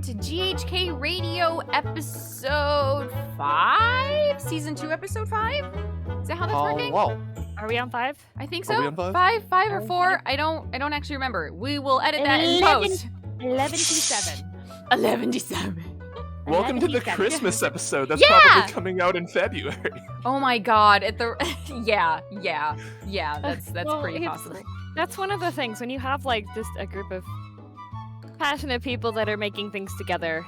welcome to GHK Radio episode 5? Season 2, episode 5? Is that how that's working? Wow. Are we on 5? I think so. Are we on 5? 5 or 4? I don't actually remember. We will edit that in post. 11-7. 11-7. Welcome to the 11-7. Christmas episode. That's Yeah! probably coming out in February. Oh my god, at the yeah, that's Well, pretty it's- possible. That's one of the things when you have like just a group of passionate people that are making things together.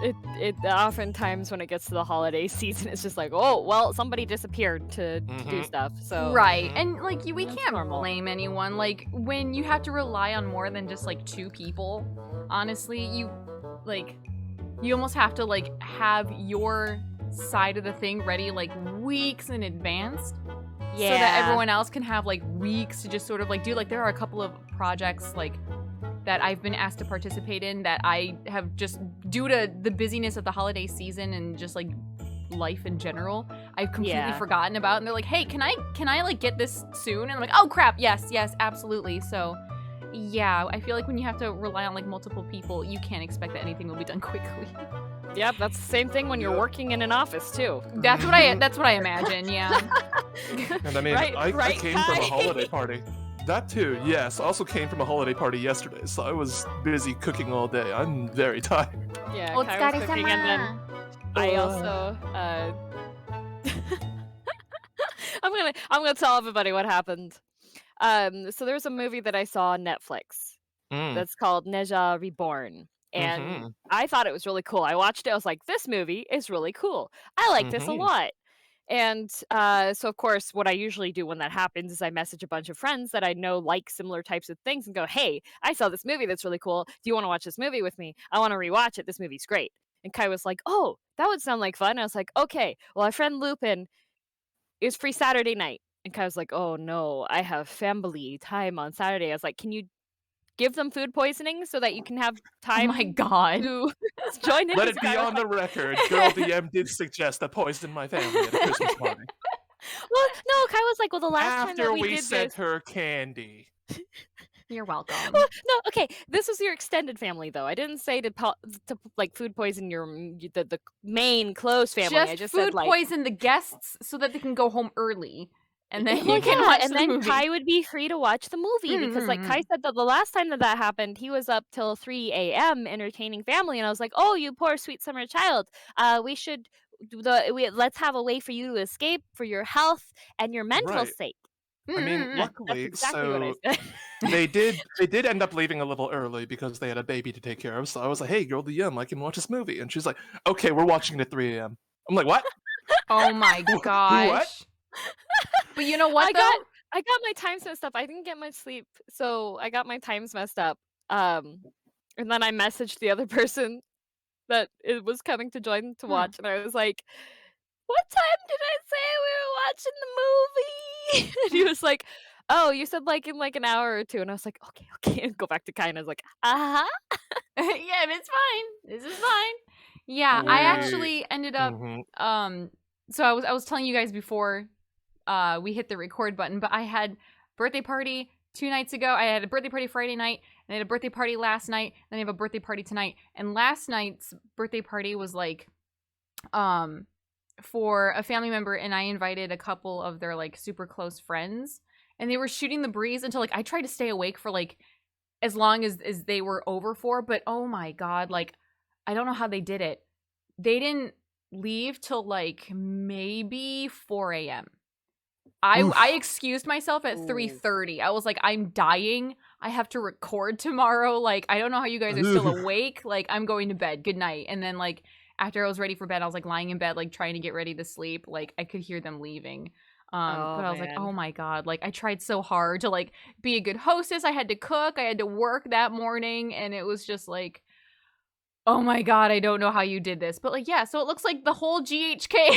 It oftentimes when it gets to the holiday season, it's just like, oh well, somebody disappeared to do stuff. So Right, and like we That's can't normal. blame anyone. Like when you have to rely on more than just like 2 people, honestly, you almost have to like have your side of the thing ready like weeks in advance. So that everyone else can have like weeks to just sort of like do. Like there are a couple of projects like that I've been asked to participate in that I have just, due to the busyness of the holiday season and just like life in general, I've completely forgotten about. And they're like, hey, can I like get this soon? And I'm like, oh crap, yes, absolutely. So yeah, I feel like when you have to rely on like multiple people, you can't expect that anything will be done quickly. Yep, that's the same thing when you're working in an office too. That's what I imagine, yeah. And I mean, Right, I came from a Kai? holiday party. That too, yes. I also came from a holiday party yesterday, so I was busy cooking all day. I'm very tired. Yeah, Kai was cooking, and then I also I'm gonna tell everybody what happened. So there's a movie that I saw on Netflix that's called Neja Reborn. And I thought it was really cool. I watched it. I was like, this movie is really cool. I like this a lot. And so, of course, what I usually do when that happens is I message a bunch of friends that I know like similar types of things and go, hey, I saw this movie that's really cool. Do you want to watch this movie with me? I want to rewatch it. This movie's great. And Kai was like, oh, that would sound like fun. And I was like, okay. Well, our friend Lupin is free Saturday night. And Kai was like, oh, no, I have family time on Saturday. I was like, can you give them food poisoning so that you can have time Oh my god. to join in? Let it Because be Kai was on the record. Girl DM did suggest I poison my family at a Christmas party. Well, no, Kai was like, well, the last time After that we we did sent this. her candy. You're welcome. Well, no, okay. This was your extended family, though. I didn't say to like food poison the main close family. I just food said like poison the guests so that they can go home early, and then well, you can yeah, watch and the then movie. Kai would be free to watch the movie because, like Kai said, that the last time that happened, he was up till 3 a.m. entertaining family, and I was like, "Oh, you poor sweet summer child. We should let's have a way for you to escape for your health and your mental Right. sake." I mean, That's luckily, exactly what I so said. they did end up leaving a little early because they had a baby to take care of. So I was like, hey, girl DM, I can watch this movie. And she's like, okay, we're watching it at 3 a.m. I'm like, what? Oh my gosh. What? But you know what, I though? got my times messed up. I didn't get much sleep, so I got my times messed up. And then I messaged the other person that it was coming to join to watch, and I was like, "What time did I say we were watching the movie?" And he was like, "Oh, you said like in like an hour or 2." And I was like, "Okay." And go back to Kai, and I was like, Yeah, it's fine. This is fine. Yeah, I actually ended up so I was telling you guys before we hit the record button, but I had birthday party 2 nights ago. I had a birthday party Friday night, and I had a birthday party last night, and I have a birthday party tonight. And last night's birthday party was like for a family member, and I invited a couple of their like super close friends, and they were shooting the breeze until like I tried to stay awake for like as long as they were over for, but oh my god, like I don't know how they did it. They didn't leave till like maybe 4 a.m. I excused myself at 3:30. I was like, I'm dying. I have to record tomorrow. Like, I don't know how you guys are still awake. Like, I'm going to bed. Good night. And then like after I was ready for bed, I was like lying in bed, like trying to get ready to sleep. Like I could hear them leaving. But I was like, oh my god, like I tried so hard to like be a good hostess. I had to cook, I had to work that morning, and it was just like, oh my god, I don't know how you did this. But like, yeah, so it looks like the whole GHK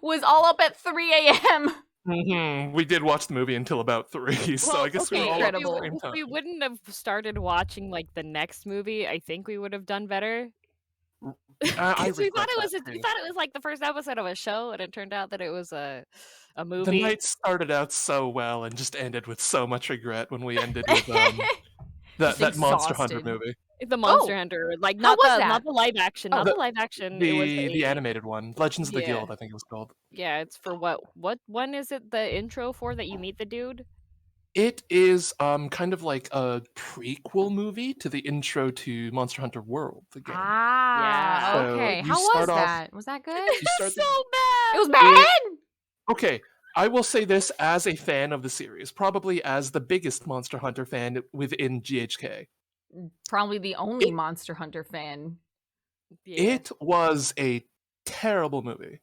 was all up at 3 a.m. We did watch the movie until about 3, so I guess we were all at the incredible. same time. we wouldn't have started watching like the next movie. I think we would have done better. I We thought it regret was that we too. thought it was like the first episode of a show, and it turned out that it was a The movie. night started out so well and just ended with so much regret when we ended with That Monster Hunter exhausted. movie. The Monster Hunter, like How not was the that? not the live action, Oh. not the live action. It was The animated one, Legends of the Yeah. Guild, I think it was called. Yeah, it's for what one is it the intro for that you meet the dude? It is kind of like a prequel movie to the intro to Monster Hunter World, the game. Ah, So okay. you How was start off- that? Was that good? You start so the- bad. It was bad. Okay, I will say this as a fan of the series, probably as the biggest Monster Hunter fan within GHK. Probably the only Monster Hunter fan. Yeah, It was a terrible movie.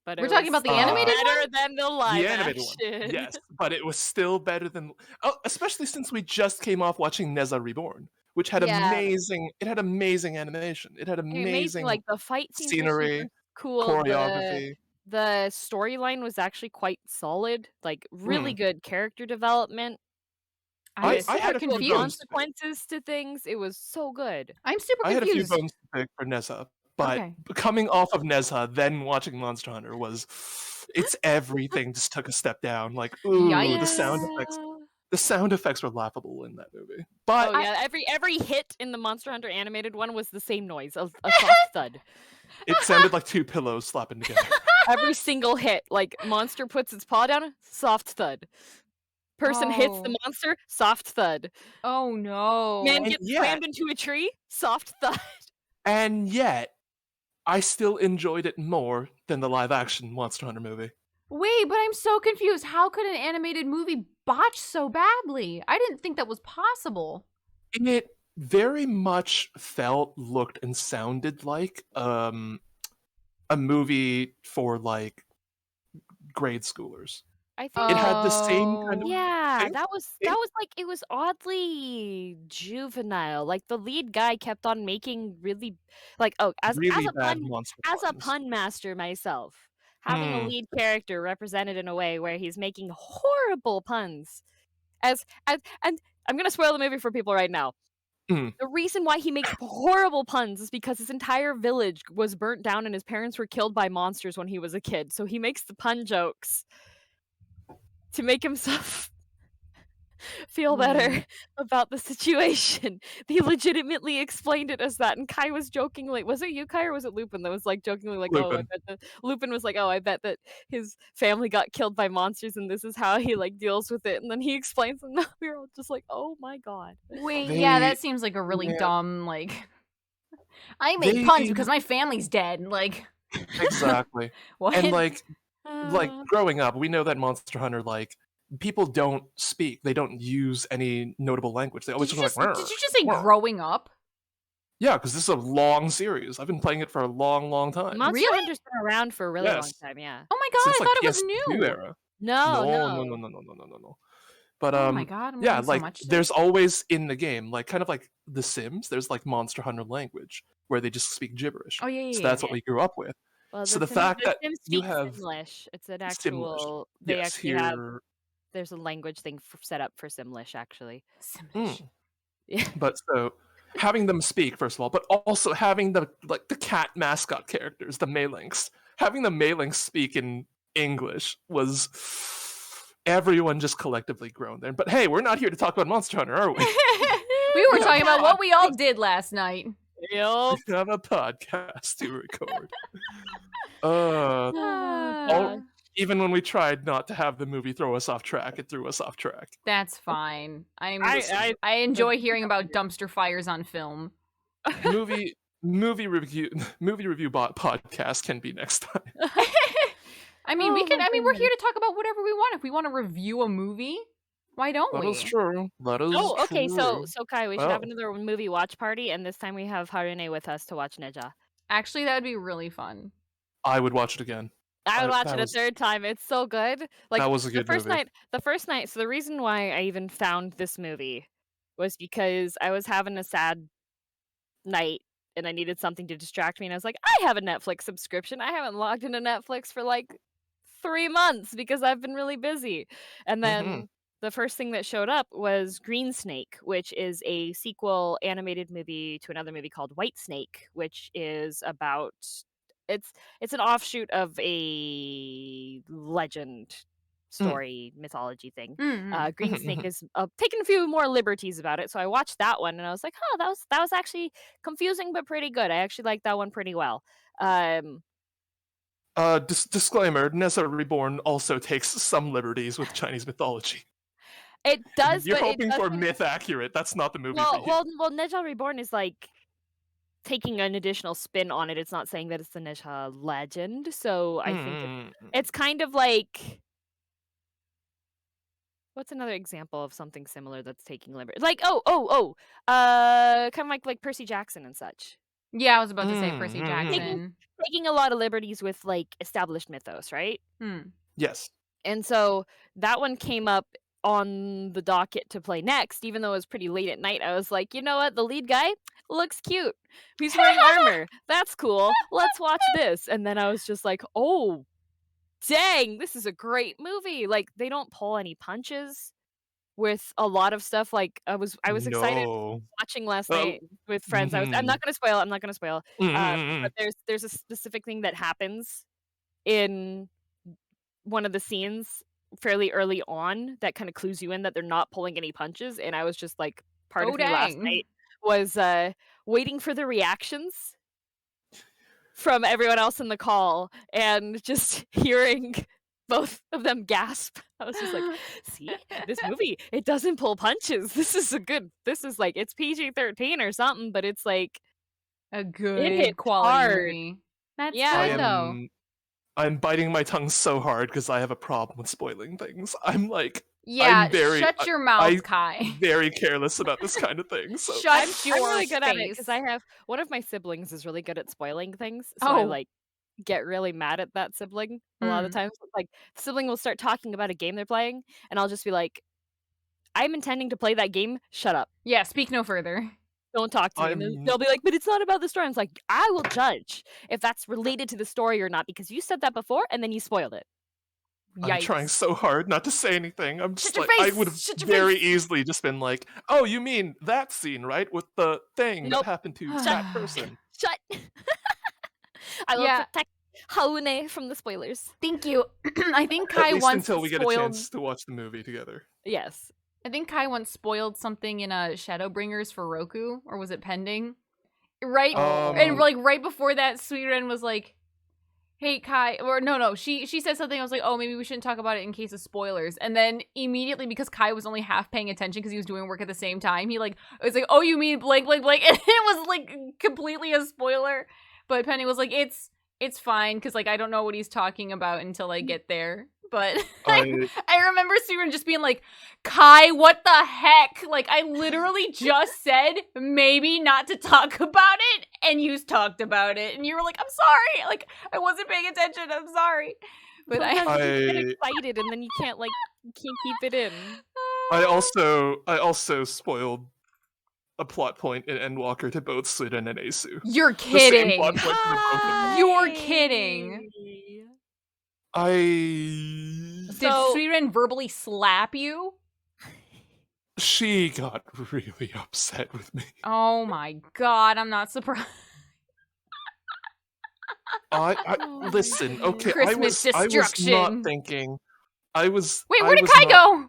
but We're talking about the animated better one? than the live The animated action. one, yes, but it was still better than. Oh, especially since we just came off watching Neza Reborn, which had amazing. It had amazing animation. It had amazing like the fight scenes were scenery, super cool. choreography. The storyline was actually quite solid, like really good character development. I super had a few confused. bones to pick. Consequences to things. It was so good. I'm super I had a few confused. bones to pick for Neza, but Okay. coming off of Neza, then watching Monster Hunter was. It's everything just took a step down. Like, ooh, the sound effects. The sound effects were laughable in that movie. But every hit in the Monster Hunter animated one was the same noise, a soft thud. it sounded like two pillows slapping together. Every single hit, like monster puts its paw down, soft thud. Person hits the monster, soft thud. Oh no. Man gets slammed into a tree, soft thud. And yet, I still enjoyed it more than the live action Monster Hunter movie. Wait, but I'm so confused. How could an animated movie botch so badly? I didn't think that was possible. It very much felt, looked, and sounded like a movie for like grade schoolers. I think it had the same kind of that was like it was oddly juvenile. Like the lead guy kept on making really like as a pun master myself, having a lead character represented in a way where he's making horrible puns. And I'm gonna spoil the movie for people right now. The reason why he makes horrible puns is because his entire village was burnt down and his parents were killed by monsters when he was a kid. So he makes the pun jokes to make himself feel better about the situation. He legitimately explained it as that, and Kai was jokingly, was it you, Kai, or was it Lupin that was like jokingly like, Lupin. Lupin was like, oh, I bet that his family got killed by monsters and this is how he like deals with it, and then he explains, and we were all just like, oh my god. Wait, yeah, that seems like a really dumb, like, I make puns because my family's dead, like. Exactly. What? And like growing up, we know that Monster Hunter, like, people don't speak. They don't use any notable language. They always did just you like. Did you just say growing up? Yeah, because this is a long series. I've been playing it for a long, long time. Monster Hunter's been around for a really long time. Yeah. Oh my god, since, I thought it was new. Era. No. But oh my god, yeah, like so much there's always in the game, like kind of like The Sims. There's like Monster Hunter language where they just speak gibberish. Oh yeah. So that's what we grew up with. Well, so the fact that you have Simlish, it's an actual. Simlish. They yes, actually here... have. There's a language thing set up for Simlish, actually. Simlish. Yeah. But so having them speak first of all, but also having the cat mascot characters, the Maylinks, having the Maylinks speak in English was everyone just collectively groaned there. But hey, we're not here to talk about Monster Hunter, are we? We were talking about what we all did last night. Yep. We have a podcast to record. Even when we tried not to have the movie throw us off track, it threw us off track. That's fine. I enjoy hearing about dumpster fires on film. movie review podcast can be next time. I mean, we can. I mean, we're here to talk about whatever we want. If we want to review a movie, why don't we? That is true. Okay. So Kai, we should have another movie watch party, and this time we have Harune with us to watch Neja. Actually, that would be really fun. I would watch it again. I would watch it a third time. It's so good. Like that was a good movie. The first night. So the reason why I even found this movie was because I was having a sad night and I needed something to distract me. And I was like, I have a Netflix subscription. I haven't logged into Netflix for like 3 months because I've been really busy. And then the first thing that showed up was Green Snake, which is a sequel animated movie to another movie called White Snake, which is about. It's an offshoot of a legend story mythology thing. Mm-hmm. Green Snake is taking a few more liberties about it, so I watched that one and I was like, "Oh, that was actually confusing but pretty good. I actually liked that one pretty well." Disclaimer: Neza Reborn also takes some liberties with Chinese mythology. It does, You're but hoping it for doesn't... myth accurate. That's not the movie for you. Well, Neja Reborn is like taking an additional spin on it. It's not saying that it's the Neja legend, so I think it's kind of like... What's another example of something similar that's taking liberty? Like, kind of like Percy Jackson and such. Yeah, I was about to say Percy Jackson. Taking a lot of liberties with like established mythos, right? Yes. And so that one came up on the docket to play next, even though it was pretty late at night. I was like, you know what? The lead guy looks cute. He's wearing armor. That's cool. Let's watch this. And then I was just like, oh, dang, this is a great movie. Like, they don't pull any punches with a lot of stuff. Like, I was excited watching last night with friends. I'm not gonna spoil. But there's a specific thing that happens in one of the scenes fairly early on that kind of clues you in that they're not pulling any punches, and I was just like, part of me last night was waiting for the reactions from everyone else in the call and just hearing both of them gasp. I was just like, see, this movie, it doesn't pull punches. This is like, it's PG-13 or something, but it's like a good quality movie. That's good though. I'm biting my tongue so hard because I have a problem with spoiling things. I'm like, shut your mouth, Kai. I'm very careless about this kind of thing. So. I'm really good at it because I have one of my siblings is really good at spoiling things. So I like get really mad at that sibling a lot of the times. Like, the sibling will start talking about a game they're playing, and I'll just be like, I'm intending to play that game. Shut up. Yeah, speak no further. Don't talk to me. And they'll be like, but it's not about the story. I'm like, I will judge if that's related to the story or not because you said that before and then you spoiled it. I'm trying so hard not to say anything. I'm just like, I would have very easily just been like, oh, you mean that scene, right? With the thing that happened to that person. Shut. I will protect Haune from the spoilers. Thank you. I think Kai At least once until we get a chance to watch the movie together. Yes. I think Kai once spoiled something in Shadowbringers for Roku, or was it pending? Right, and like right before that, Sweet Ren was like, "Hey Kai," or no, she said something. I was like, "Oh, maybe we shouldn't talk about it in case of spoilers." And then immediately, because Kai was only half paying attention because he was doing work at the same time, he like was like, "Oh, you mean blank blank blank," and it was like completely a spoiler. But Penny was like, "It's fine," because like I don't know what he's talking about until I get there. But I remember Suren just being like, Kai, what the heck? Like, I literally just said maybe not to talk about it, and you talked about it. And you were like, I'm sorry. Like, I wasn't paying attention. I'm sorry. But I get excited, and then you can't keep it in. I also spoiled a plot point in Endwalker to both Suren and Asu. You're kidding. You're kidding. Did Suren verbally slap you? She got really upset with me. Oh my god, I'm not surprised. Listen, okay, Christmas I was not thinking. Wait, where did Kai go?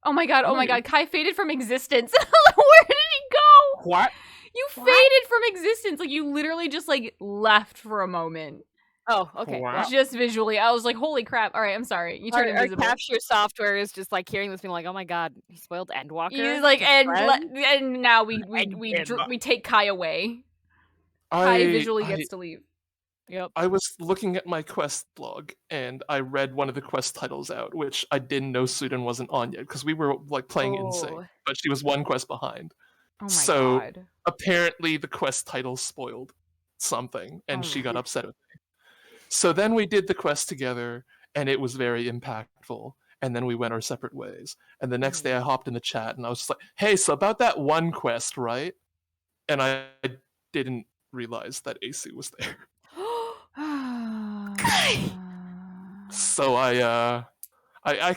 Oh my god, Kai faded from existence. Where did he go? What? You faded from existence. Like, you literally just, like, left for a moment. Oh, okay. Wow. Just visually. I was like, holy crap. All right, I'm sorry. You turned invisible. Our capture software is just like hearing this being like, oh my god, he spoiled Endwalker. He's like, and now we take Kai away. Kai visually gets to leave. Yep. I was looking at my quest log and I read one of the quest titles out, which I didn't know Sudan wasn't on yet because we were like playing in sync, but she was one quest behind. Oh my god. Apparently the quest title spoiled something and she got upset with me. So then we did the quest together, and it was very impactful. And then we went our separate ways. And the next day I hopped in the chat, and I was just like, hey, so about that one quest, right? And I didn't realize that Asu was there. So I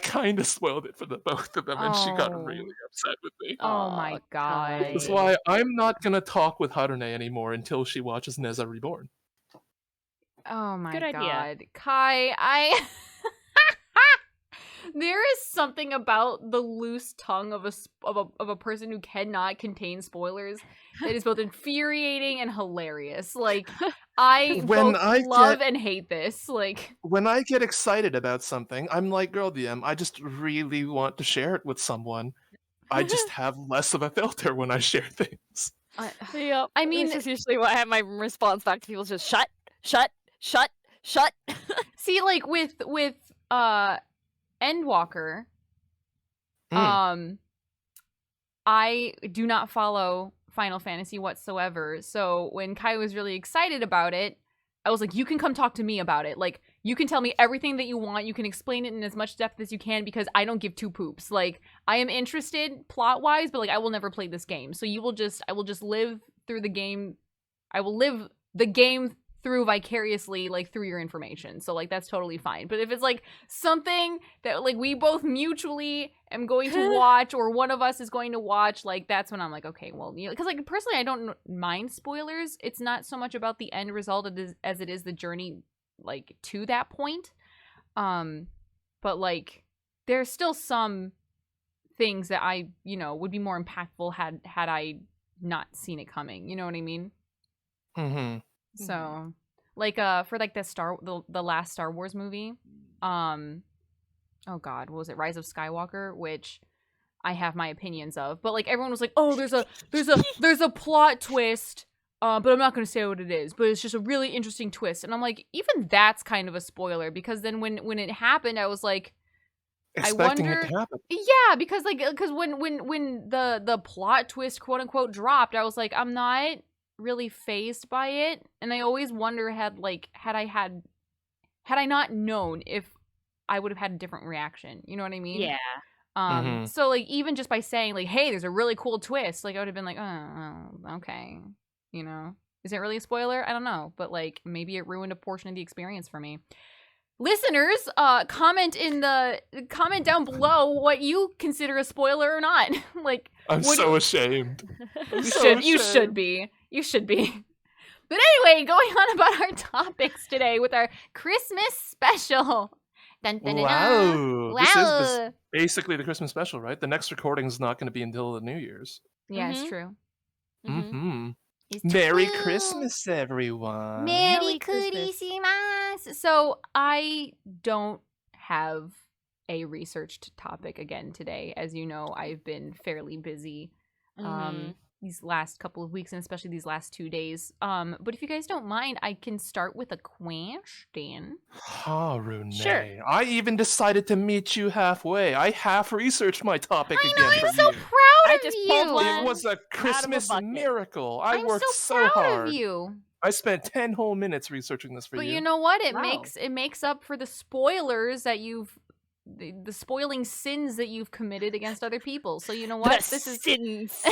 kind of spoiled it for the both of them, and she got really upset with me. Oh my god. That's why I'm not going to talk with Harune anymore until she watches Neza Reborn. Oh my Good god. idea. Kai, There is something about the loose tongue of a person who cannot contain spoilers that is both infuriating and hilarious. Like, I When both I love get- and hate this. Like, When I get excited about something, I'm like Girl DM. I just really want to share it with someone. I just have less of a filter when I share things. Yep. I mean, this is usually what I have my response back to people is just shut, shut, shut, shut. see, like with Endwalker, I do not follow Final Fantasy whatsoever. So when Kai was really excited about it, I was like, you can come talk to me about it. Like, you can tell me everything that you want. You can explain it in as much depth as you can because I don't give two poops. Like, I am interested plot-wise, but like, I will never play this game. So I will just live through the game. I will live the game through vicariously, like, through your information. So like, that's totally fine. But if it's like something that like we both mutually am going to watch or one of us is going to watch, like, that's when I'm like, okay, well, you know, because like personally I don't mind spoilers. It's not so much about the end result as it is the journey like to that point. But like there's still some things that I, you know, would be more impactful had I not seen it coming. You know what I mean? Mm-hmm. So, like, for like the last Star Wars movie, oh God, what was it? Rise of Skywalker, which I have my opinions of, but like everyone was like, oh, there's a plot twist, but I'm not gonna say what it is, but it's just a really interesting twist, and I'm like, even that's kind of a spoiler because then when it happened, I was like, Expecting I wonder, it to happen. yeah, because when the plot twist quote unquote dropped, I was like, I'm not really phased by it, and I always wonder had I not known if I would have had a different reaction. You know what I mean? Yeah. So like even just by saying like, hey, there's a really cool twist, like I would have been like, okay, you know, is it really a spoiler? I don't know, but like maybe it ruined a portion of the experience for me. Listeners, comment down below what you consider a spoiler or not. Like, I'm so ashamed. you should be. You should be. But anyway, going on about our topics today with our Christmas special. Dun, dun, dun, dun. Wow. This is basically the Christmas special, right? The next recording is not going to be until the New Year's. Yeah, it's true. Mm-hmm. It's Merry true. Christmas, everyone. Merry Christmas. So I don't have a researched topic again today. As you know, I've been fairly busy these last couple of weeks, and especially these last 2 days. But if you guys don't mind, I can start with a question. Renee. Sure. I even decided to meet you halfway. I half researched my topic again. I'm so proud of just you. pulled one It was a Christmas bucket. miracle. I'm worked so so proud hard. of you. I spent 10 whole minutes researching this for But you. you know what? It Wow. makes up for the spoilers that the spoiling sins that you've committed against other people. So you know what? This is sins.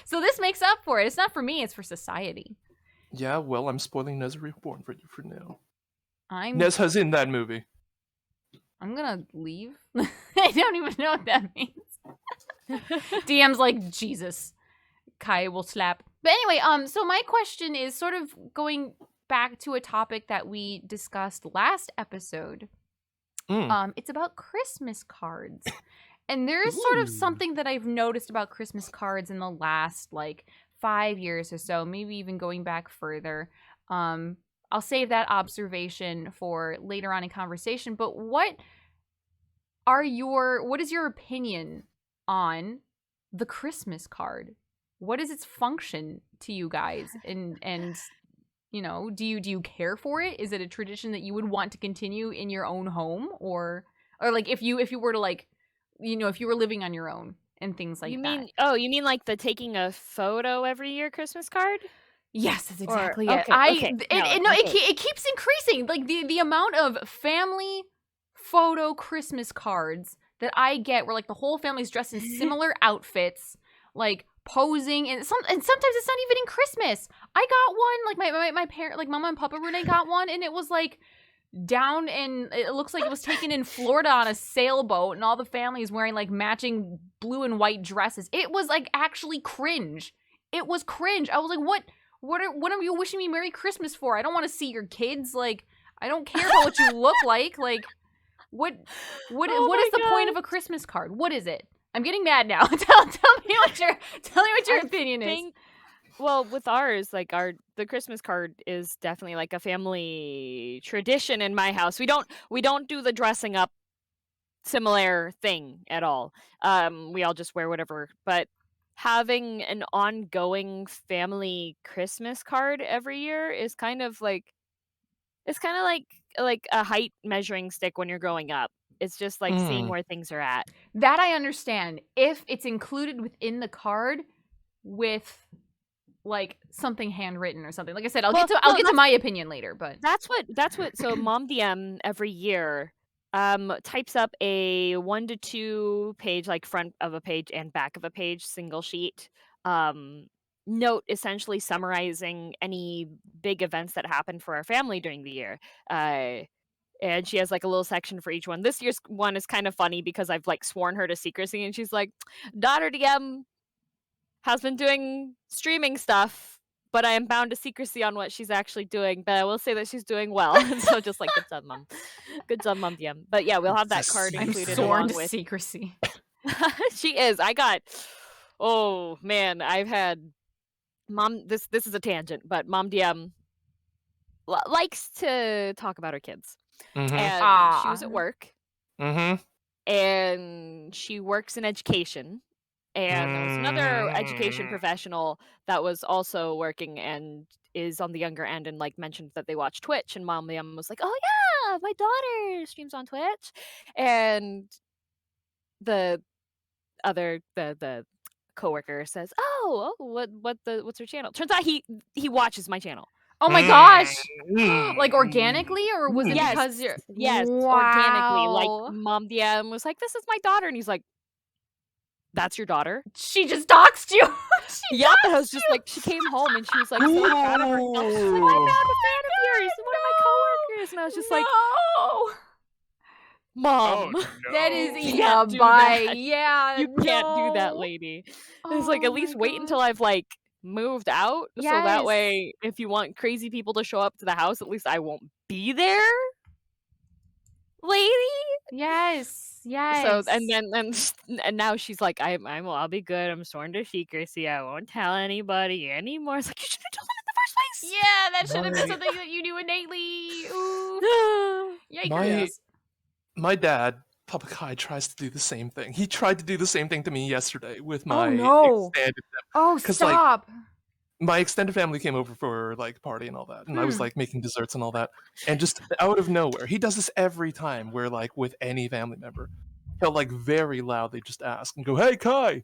So this makes up for it. It's not for me, it's for society. Yeah, well, I'm spoiling Nezha Reborn for you for now. I'm Nezha's in that movie. I'm gonna leave. I don't even know what that means. DM's like, Jesus. Kai will slap. But anyway, so my question is sort of going back to a topic that we discussed last episode. It's about Christmas cards. And there's sort of something that I've noticed about Christmas cards in the last, like, 5 years or so, maybe even going back further. I'll save that observation for later on in conversation, but what is your opinion on the Christmas card? What is its function to you guys? And you know, do you care for it? Is it a tradition that you would want to continue in your own home, or like if you were to, like, you know, if you were living on your own and things like that? You mean like the taking a photo every year Christmas card? Yes, that's exactly it. Okay. It keeps increasing. Like the amount of family photo Christmas cards that I get, where like the whole family's dressed in similar outfits, like posing, and sometimes it's not even in Christmas. I got one, like my parent, like Mama and Papa Renee got one, and it was like down, and it looks like it was taken in Florida on a sailboat, and all the family is wearing like matching blue and white dresses. It was like actually cringe. It was cringe. I was like, what are you wishing me Merry Christmas for? I don't want to see your kids. Like, I don't care about what you look like. Like, What Oh what is my the point God. of a Christmas card? What is it? I'm getting mad now. tell me what your I opinion is. think, well, with ours, like the Christmas card is definitely like a family tradition in my house. We don't do the dressing up similar thing at all. We all just wear whatever, but having an ongoing family Christmas card every year is kind of like, it's kind of like a height measuring stick when you're growing up. It's just like seeing where things are at. That I understand if it's included within the card with like something handwritten or something. Like I said, I'll get to my opinion later, but That's what so Mom DM every year types up a 1 to 2 page, like front of a page and back of a page, single sheet note, essentially summarizing any big events that happened for our family during the year. And she has like a little section for each one. This year's one is kind of funny because I've like sworn her to secrecy, and she's like, daughter DM has been doing streaming stuff, but I am bound to secrecy on what she's actually doing. But I will say that she's doing well. So just like, good job, Mom. Good job, Mom DM. But yeah, we'll have that card I'm included sworn along to with secrecy. She is. Oh man, I've had Mom, this is a tangent, but Mom DM likes to talk about her kids. And she was at work. And she works in education. And there was another education professional that was also working and is on the younger end, and like mentioned that they watch Twitch, and Mom was like, oh yeah, my daughter streams on Twitch. And the coworker says, what's her channel? Turns out he watches my channel. Oh my gosh! Like organically, or was it Yes, because you're? yes, organically. Like Mom DM was like, "This is my daughter," and he's like, "That's your daughter?" She just doxed you. Yep. And I was just like, she came home and she was like, so proud of herself. She's like, I'm not a fan of yours. One of my coworkers, and I was just like, Mom, that is can't do that. Yeah, You can't do that, lady. It's like, at least wait until I've like moved out, so that way if you want crazy people to show up to the house, at least I won't be there, lady. Yes. So and now she's like, I'll be good. I'm sworn to secrecy. I won't tell anybody anymore. It's like, you should have told them in the first place. Yeah, that should have been something that you knew innately. Ooh. Yikes. My dad, Papa Kai, tries to do the same thing. He tried to do the same thing to me yesterday with my extended family. Oh, stop. Like, my extended family came over for like party and all that, and I was like making desserts and all that, and just out of nowhere, he does this every time where like with any family member, he'll like very loudly just ask and go, "Hey Kai,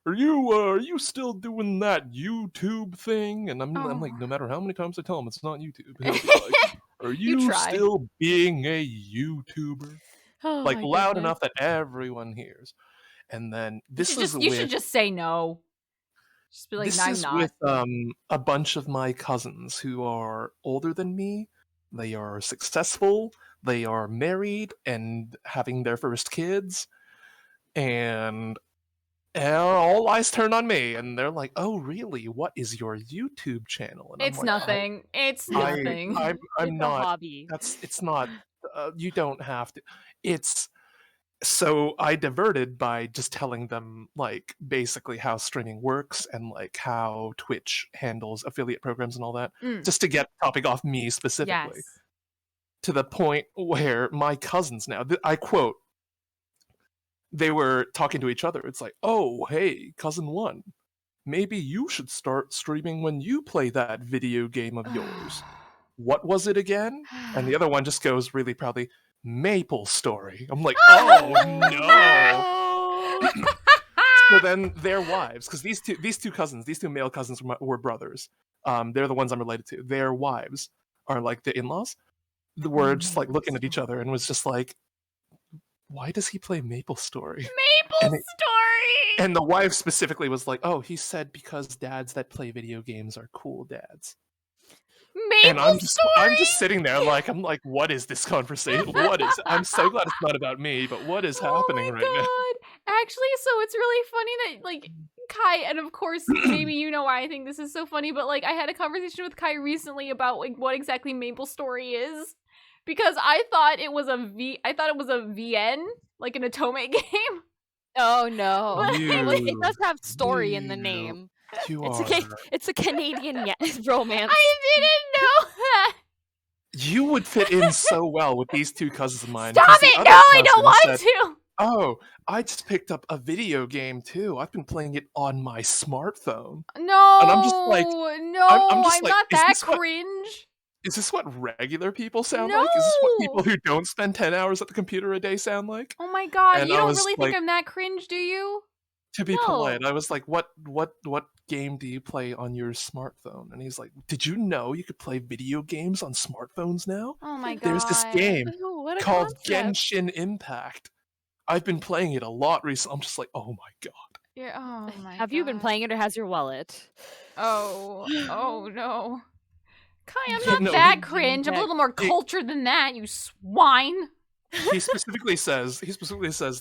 are you still doing that YouTube thing?" And I'm like, no matter how many times I tell him it's not YouTube, he'll be like, "Are you still being a YouTuber?" Like loud enough that everyone hears. And then you should just say no. Just be like, this I'm is not. with a bunch of my cousins who are older than me. They are successful. They are married and having their first kids. And all eyes turn on me. And they're like, "Oh, really? What is your YouTube channel?" And it's nothing. It's nothing. I'm not. A hobby. It's not. You don't have to. It's... So I diverted by just telling them like basically how streaming works and like how Twitch handles affiliate programs and all that, just to get the topic off me specifically. To the point where my cousins now, I quote, they were talking to each other. It's like, "Oh, hey, cousin one, maybe you should start streaming when you play that video game of yours. What was it again?" And the other one just goes really proudly, "Maple Story." I'm like, oh no. So then their wives, because these two cousins, these two male cousins were brothers. They're the ones I'm related to. Their wives are like the in-laws. Were just like looking at each other and was just like, "Why does he play Maple Story?" Story. And the wife specifically was like, "Oh, he said because dads that play video games are cool dads." And I'm just sitting there like, I'm like, what is this conversation? I'm so glad it's not about me, but what is happening right now? Actually, so it's really funny that like Kai, and of course maybe you know why I think this is so funny, but like I had a conversation with Kai recently about like what exactly Maple Story is, because I thought it was a VN, like an Otome game. Oh no! But It does have story in the name. It's a Canadian romance. I didn't know that. You would fit in so well with these two cousins of mine. Stop it! No, I don't want to. Oh, I just picked up a video game too. I've been playing it on my smartphone. No, and I'm just like, no, I'm not that cringe. Is this what regular people sound No. like? Is this what people who don't spend 10 hours at the computer a day sound like? Oh my god, And you I don't was really like- think I'm that cringe, do you? To be No. polite, I was like, what game do you play on your smartphone? And he's like, did you know you could play video games on smartphones now? Oh my god. There's this game Ooh, what a called concept. Genshin Impact. I've been playing it a lot recently. I'm just like, oh my god. Yeah, oh my Have you been God. playing it, or has your wallet? Oh no. Kai, I'm Yeah, not no, that he- cringe. I'm a he- little more cultured than that, you swine. He specifically says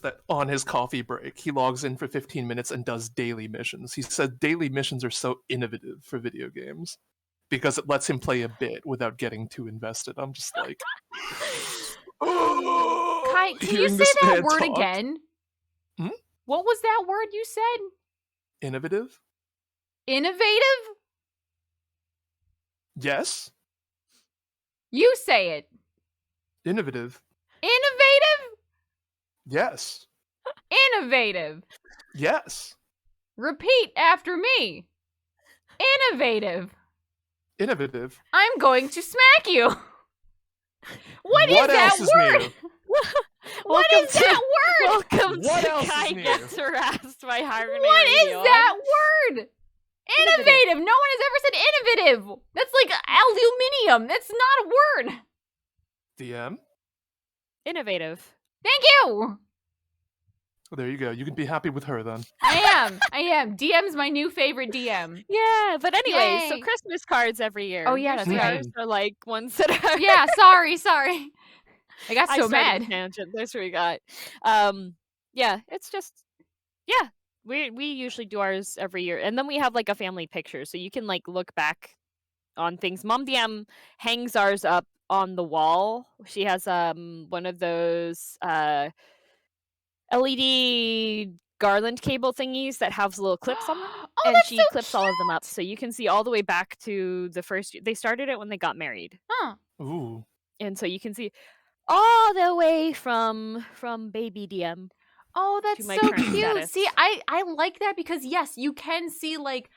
that on his coffee break, he logs in for 15 minutes and does daily missions. He said daily missions are so innovative for video games because it lets him play a bit without getting too invested. I'm just like, Kai, can you hearing say this that man word talk. again? Hmm? What was that word you said? Innovative? Innovative? Yes. You say it. Innovative? Innovative? Yes. Innovative. Yes. Repeat after me. Innovative. Innovative. I'm going to smack you. What is that else is word? new? What is that word? Welcome What to else is Kai new? Gets Harassed by Harmony What is Radio. that word? Innovative. No one has ever said innovative. That's like aluminium. That's not a word. DM? Innovative. Thank you. Well, there you go. You can be happy with her then. I am. DM's my new favorite DM. Yeah, but anyway, so Yay. Christmas cards every year. Oh, yeah, that's Usually right. ours are like ones that are. Yeah, sorry. I got I so started mad. a tangent. That's what we got. Yeah, it's just we usually do ours every year, and then we have like a family picture, so you can like look back on things. Mom DM hangs ours up on the wall. She has one of those LED garland cable thingies that have little clips on them, Oh, and that's she so clips all of them up, so you can see all the way back to the first. They started it when they got married, Huh. Ooh. and so you can see all the way from baby DM. Oh, that's my so current cute. status. See, I like that because yes, you can see like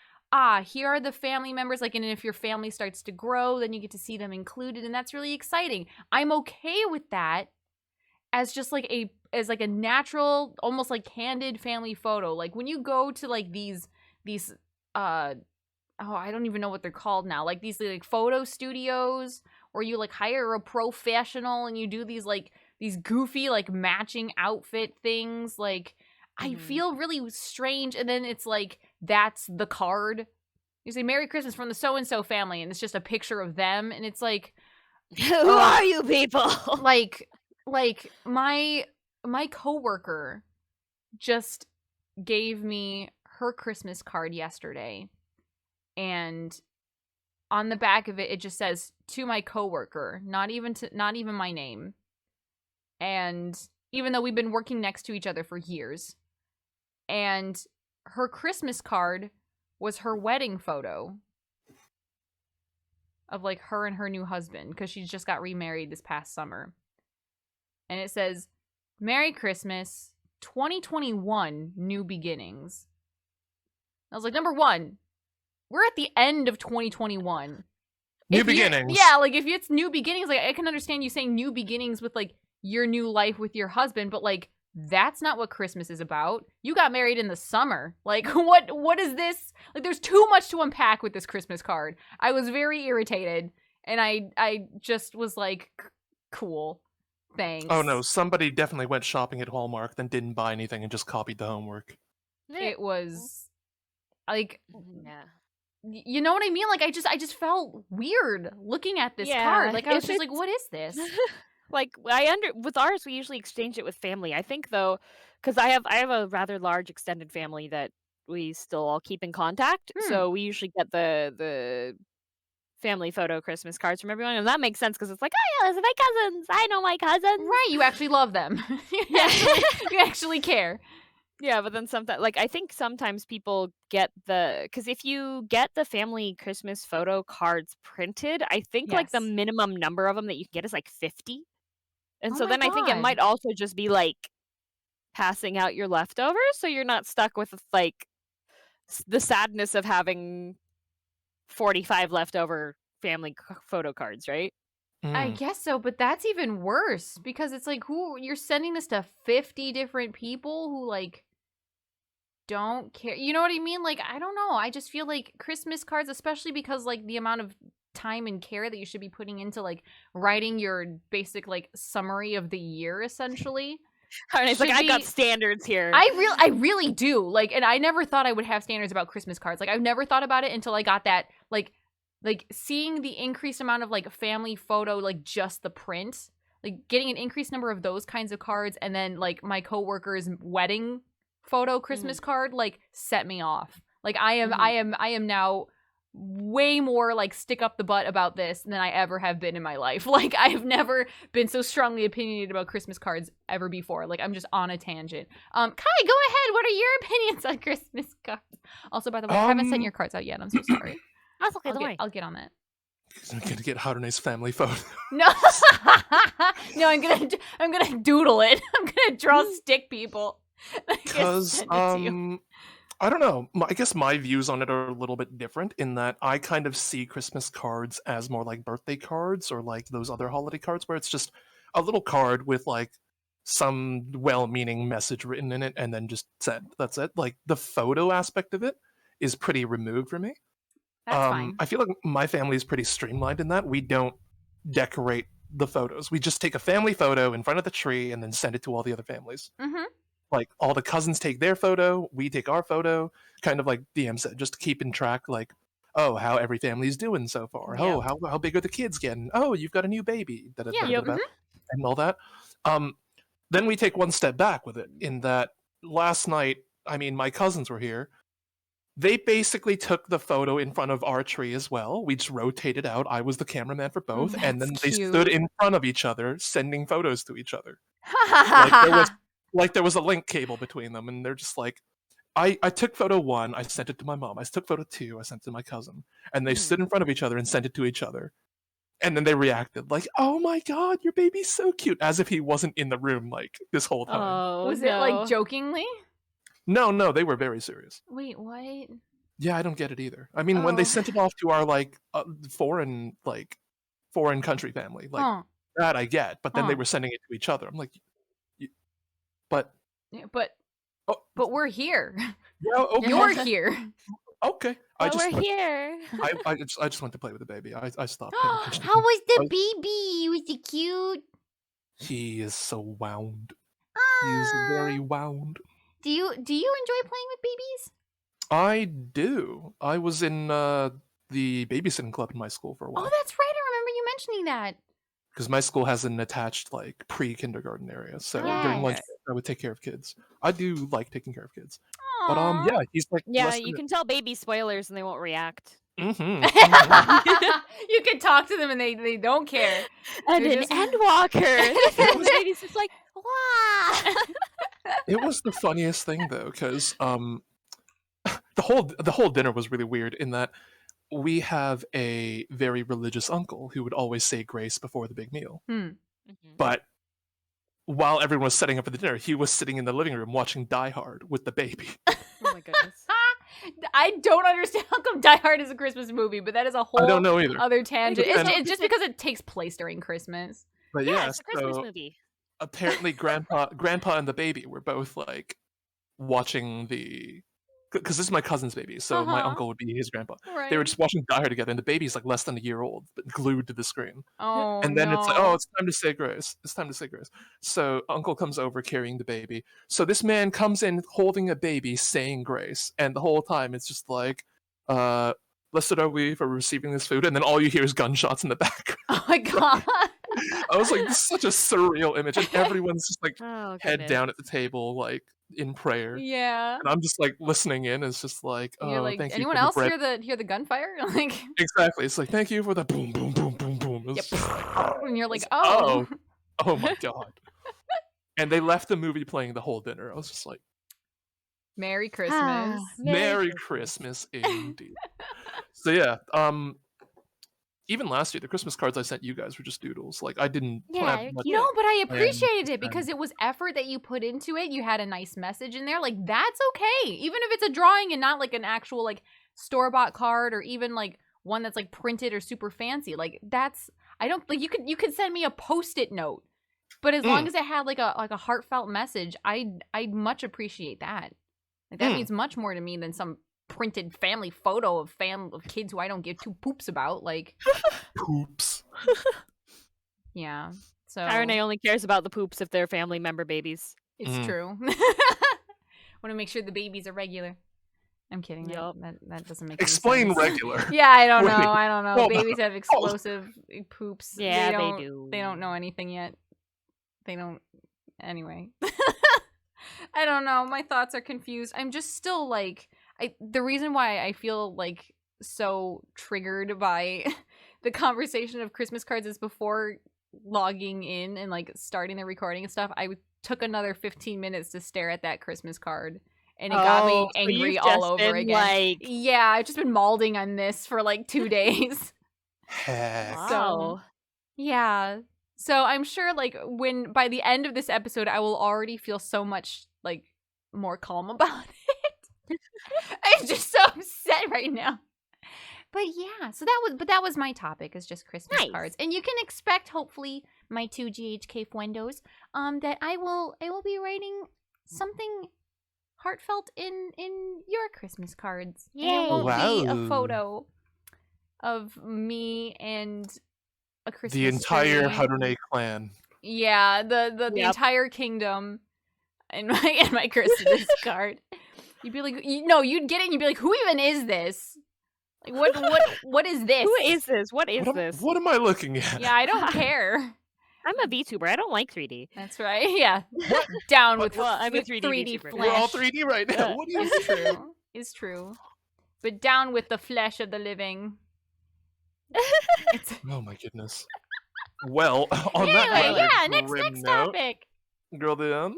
here are the family members, like, and if your family starts to grow, then you get to see them included, and that's really exciting. I'm okay with that as just like a natural, almost like candid family photo. Like when you go to like these I don't even know what they're called now, like these like photo studios, or you like hire a professional and you do these goofy like matching outfit things, like I feel really strange. And then it's like, that's the card. You say Merry Christmas from the so-and-so family, and it's just a picture of them, and it's like, Who are you people? like my coworker just gave me her Christmas card yesterday, and on the back of it just says, to my coworker, not even my name. And even though we've been working next to each other for years, and her Christmas card was her wedding photo of like her and her new husband, because she just got remarried this past summer. And it says, Merry Christmas, 2021 New Beginnings. I was like, number one, we're at the end of 2021. New beginnings. Yeah, like if it's new beginnings, like I can understand you saying new beginnings with like your new life with your husband, but like that's not what Christmas is about. You got married in the summer. Like what is this? Like there's too much to unpack with this Christmas card. I was very irritated, and I just was like, cool. Thanks. Oh no, somebody definitely went shopping at Hallmark, then didn't buy anything and just copied the homework. It was like, Yeah. you know what I mean? Like I just felt weird looking at this Yeah, card. Like I was if just like, it's- what is this? Like with ours, we usually exchange it with family. I think though, because I have a rather large extended family that we still all keep in contact. So we usually get the family photo Christmas cards from everyone, and that makes sense because it's like, oh yeah, those are my cousins. I know my cousins. Right, you actually love them. You actually care. Yeah, but then sometimes, like, I think sometimes people get because if you get the family Christmas photo cards printed, I think like the Yes. minimum number of them that you can get is like 50. And Oh so my then I think it God. might also just be like passing out your leftovers, so you're not stuck with like the sadness of having 45 leftover family photo cards, right? I guess so, but that's even worse because it's like, who you're sending this to 50 different people who like don't care. You know what I mean? Like, I don't know. I just feel like Christmas cards, especially because like the amount of time and care that you should be putting into like writing your basic like summary of the year essentially. It's like, should I got be- standards here. I really do. Like, and I never thought I would have standards about Christmas cards. Like, I've never thought about it until I got that like seeing the increased amount of like family photo, like just the print, like getting an increased number of those kinds of cards, and then like my coworker's wedding photo Christmas card like set me off. Like I am now way more like stick up the butt about this than I ever have been in my life. Like I have never been so strongly opinionated about Christmas cards ever before. Like I'm just on a tangent. Kai, go ahead. What are your opinions on Christmas cards? Also, by the way, I haven't sent your cards out yet. I'm so sorry. That's okay. I'll get on that. I'm gonna get Harune's family photo. No, no, I'm gonna doodle it. I'm gonna draw stick people. Because I don't know. I guess my views on it are a little bit different in that I kind of see Christmas cards as more like birthday cards or like those other holiday cards where it's just a little card with like some well-meaning message written in it and then just said, that's it. Like the photo aspect of it is pretty removed from me. That's fine. I feel like my family is pretty streamlined in that. We don't decorate the photos. We just take a family photo in front of the tree and then send it to all the other families. Mm-hmm. Like all the cousins take their photo, we take our photo, kind of like DM said, just to keep in track, like, oh, how every family's doing so far. Yeah. Oh, how big are the kids getting? Oh, you've got a new baby. Yeah. And all that. Then we take one step back with it in that last night, I mean, my cousins were here. They basically took the photo in front of our tree as well. We just rotated out. I was the cameraman for both. And then they stood in front of each other, sending photos to each other. Like there was a link cable between them, and they're just like, I took photo 1, I sent it to my mom. I took photo 2, I sent it to my cousin. And they stood in front of each other and sent it to each other. And then they reacted like, oh my god, your baby's so cute, as if he wasn't in the room like this whole time. Oh, Was it like jokingly? No, they were very serious. Wait, what? Yeah, I don't get it either. I mean, when they sent it off to our like foreign country family, like that I get, but then they were sending it to each other. I'm like, but we're here. Yeah, okay. You're here. Okay. We're here. I just went to play with the baby. I stopped paying attention. How was the baby? Was he cute? He is so wound. He is very wound. Do you enjoy playing with babies? I do. I was in the babysitting club in my school for a while. Oh, that's right. I remember you mentioning that. Because my school has an attached like pre-kindergarten area, so during lunch I would take care of kids. I do like taking care of kids. But yeah, he's like you can tell baby spoilers and they won't react. Mm-hmm. You can talk to them and they don't care. And an Endwalker. The baby's just like, wow. It was the funniest thing though, because the whole dinner was really weird in that we have a very religious uncle who would always say grace before the big meal. But while everyone was setting up for the dinner, he was sitting in the living room watching Die Hard with the baby. Oh my goodness. I don't understand how come Die Hard is a Christmas movie, but that is a whole I don't know either. Other tangent. It's just because it takes place during Christmas. But yeah, it's a Christmas movie. Apparently grandpa and the baby were both like watching the, because this is my cousin's baby, so my uncle would be his grandpa. Right. They were just watching Die Hard together, and the baby's like less than a year old, but glued to the screen. Oh, and then it's like, oh, it's time to say grace. It's time to say grace. So uncle comes over carrying the baby. So this man comes in holding a baby, saying grace, and the whole time it's just like, blessed are we for receiving this food, and then all you hear is gunshots in the background. Oh my god. I was like, this is such a surreal image, and everyone's just like head goodness. down at the table, like in prayer. Yeah. And I'm just like listening in. It's just like, You're oh, like, thank you anyone for the else bread. hear the gunfire? Like, Exactly. It's like, thank you for the boom, boom, boom, boom, boom. yep. It's just like, And you're like, it's- oh. oh my god. And they left the movie playing the whole dinner. I was just like, Merry Christmas. Merry Christmas indeed. So yeah, even last year, the Christmas cards I sent you guys were just doodles. Like I didn't Yeah, have you're much cute. No, but I plan appreciated to it because send. it was effort that you put into it. You had a nice message in there. Like, that's okay. Even if it's a drawing and not like an actual like store-bought card or even like one that's like printed or super fancy. Like, that's I don't like you could send me a post-it note. But as long as it had like a heartfelt message, I'd much appreciate that. Like that means much more to me than some printed family photo of kids who I don't give two poops about. Like, Poops. yeah. So Irene only cares about the poops if they're family member babies. it's true. Want to make sure the babies are regular. I'm kidding. Yup. That doesn't make Explain any sense. regular. Yeah, I don't Wait, know. I don't know. hold Babies have explosive poops. Yeah, they do. They don't know anything yet. They don't. Anyway. I don't know. My thoughts are confused. I'm just still like the reason why I feel like so triggered by the conversation of Christmas cards is before logging in and like starting the recording and stuff. I took another 15 minutes to stare at that Christmas card. And it got me so angry you've all just over been, again. like- Yeah, I've just been malding on this for like 2 days. Heck. Wow. Yeah. So I'm sure like when by the end of this episode I will already feel so much like more calm about it. I'm just so upset right now. But yeah, so that was my topic is just Christmas Nice. cards. And you can expect hopefully my 2 GHK friendos that I will be writing something heartfelt in your Christmas cards. And it won't be a Wow. photo of me and a Christmas The entire tree. Harune clan. Yeah, the Yep. entire kingdom in my Christmas card. You'd be like, you'd get it and you'd be like, who even is this? Like, what is this? Who is this? What is this? What am I looking at? Yeah, I don't care. I'm a VTuber. I don't like 3D. That's right. Yeah, down with Well, I'm a with 3D 3D VTuber. flesh. We're all 3D right now. What do you It's true. It's true. But down with the flesh of the living. It's Oh my goodness. Well, on anyway, that rather yeah. grim Next note, topic. girl down.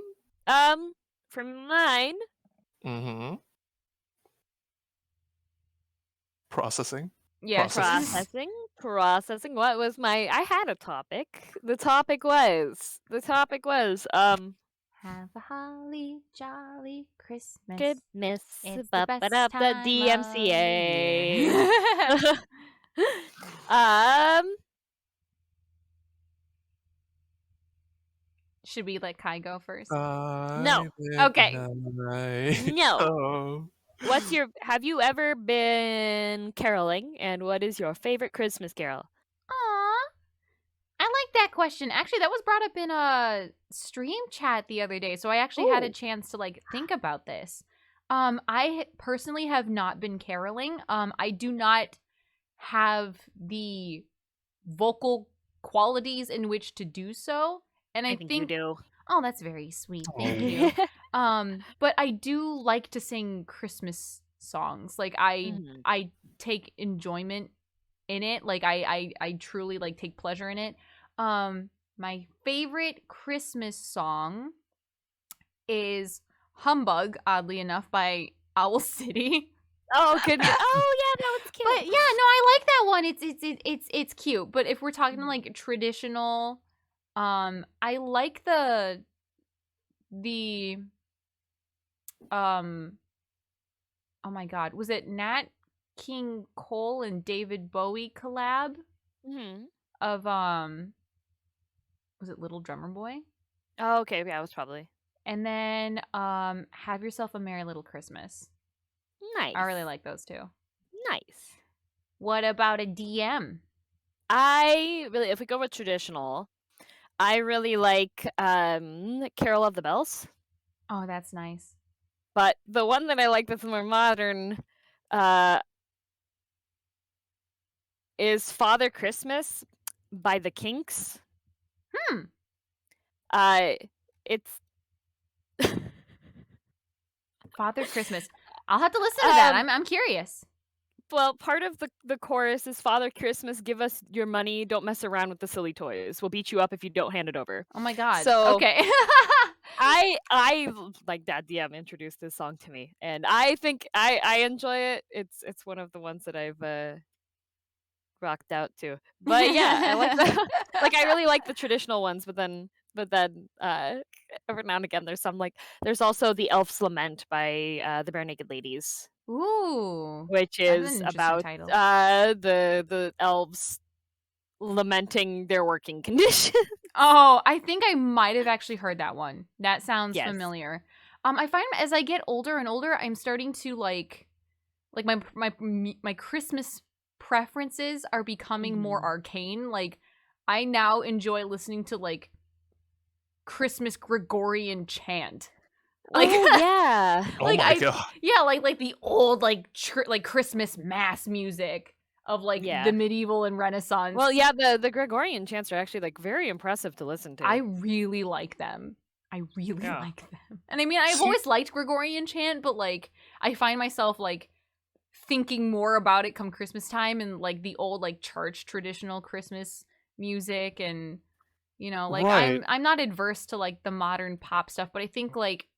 For mine, Mm-hmm. Processing. Yeah, processing. What was my? I had a topic. The topic was. Have a holly jolly Christmas. Goodness. It's the best The time of the DMCA. year. Should we let Kai go first? No. Okay. No. Oh. Have you ever been caroling, and what is your favorite Christmas carol? Aw. I like that question. Actually, that was brought up in a stream chat the other day, so I actually had a Ooh. chance to like think about this. I personally have not been caroling. I do not have the vocal qualities in which to do so, and I think you do. Oh, that's very sweet. Thank Oh. you. But I do like to sing Christmas songs. Like I take enjoyment in it. Like I truly like take pleasure in it. My favorite Christmas song is Humbug, oddly enough, by Owl City. Oh goodness! Oh yeah, that was cute. But yeah, no, I like that one. It's cute. But if we're talking like traditional, I like the oh my god, was it Nat King Cole and David Bowie collab of was it Little Drummer Boy? Oh, okay, yeah, it was probably And then Have Yourself a Merry Little Christmas. nice. I really like those two. Nice. What about a DM? If we go with traditional, I really like Carol of the Bells. Oh, that's nice. But the one that I like that's more modern is Father Christmas by the Kinks. It's Father Christmas. I'll have to listen to that. I'm curious. Well, part of the chorus is Father Christmas, give us your money. Don't mess around with the silly toys. We'll beat you up if you don't hand it over. Oh my god. So okay. I like Dad DM introduced this song to me, and I think I enjoy it. It's one of the ones that I've rocked out to. But yeah, I like the like I really like the traditional ones, but then every now and again there's also the Elf's Lament by the Bare Naked Ladies. Ooh. Which is about title. The elves lamenting their working conditions. Oh, I think I might have actually heard that one. That sounds familiar. I find as I get older and older, I'm starting to like my Christmas preferences are becoming more arcane. Like I now enjoy listening to like Christmas Gregorian chant. Like yeah. like oh my god. Yeah, like the old like Christmas mass music of like the medieval and Renaissance. Well, yeah, the Gregorian chants are actually like very impressive to listen to. I really like them. I really like them. And I mean, I've always liked Gregorian chant, but like I find myself like thinking more about it come Christmas time and like the old like church traditional Christmas music, and you know, like I'm not adverse to like the modern pop stuff, but I think like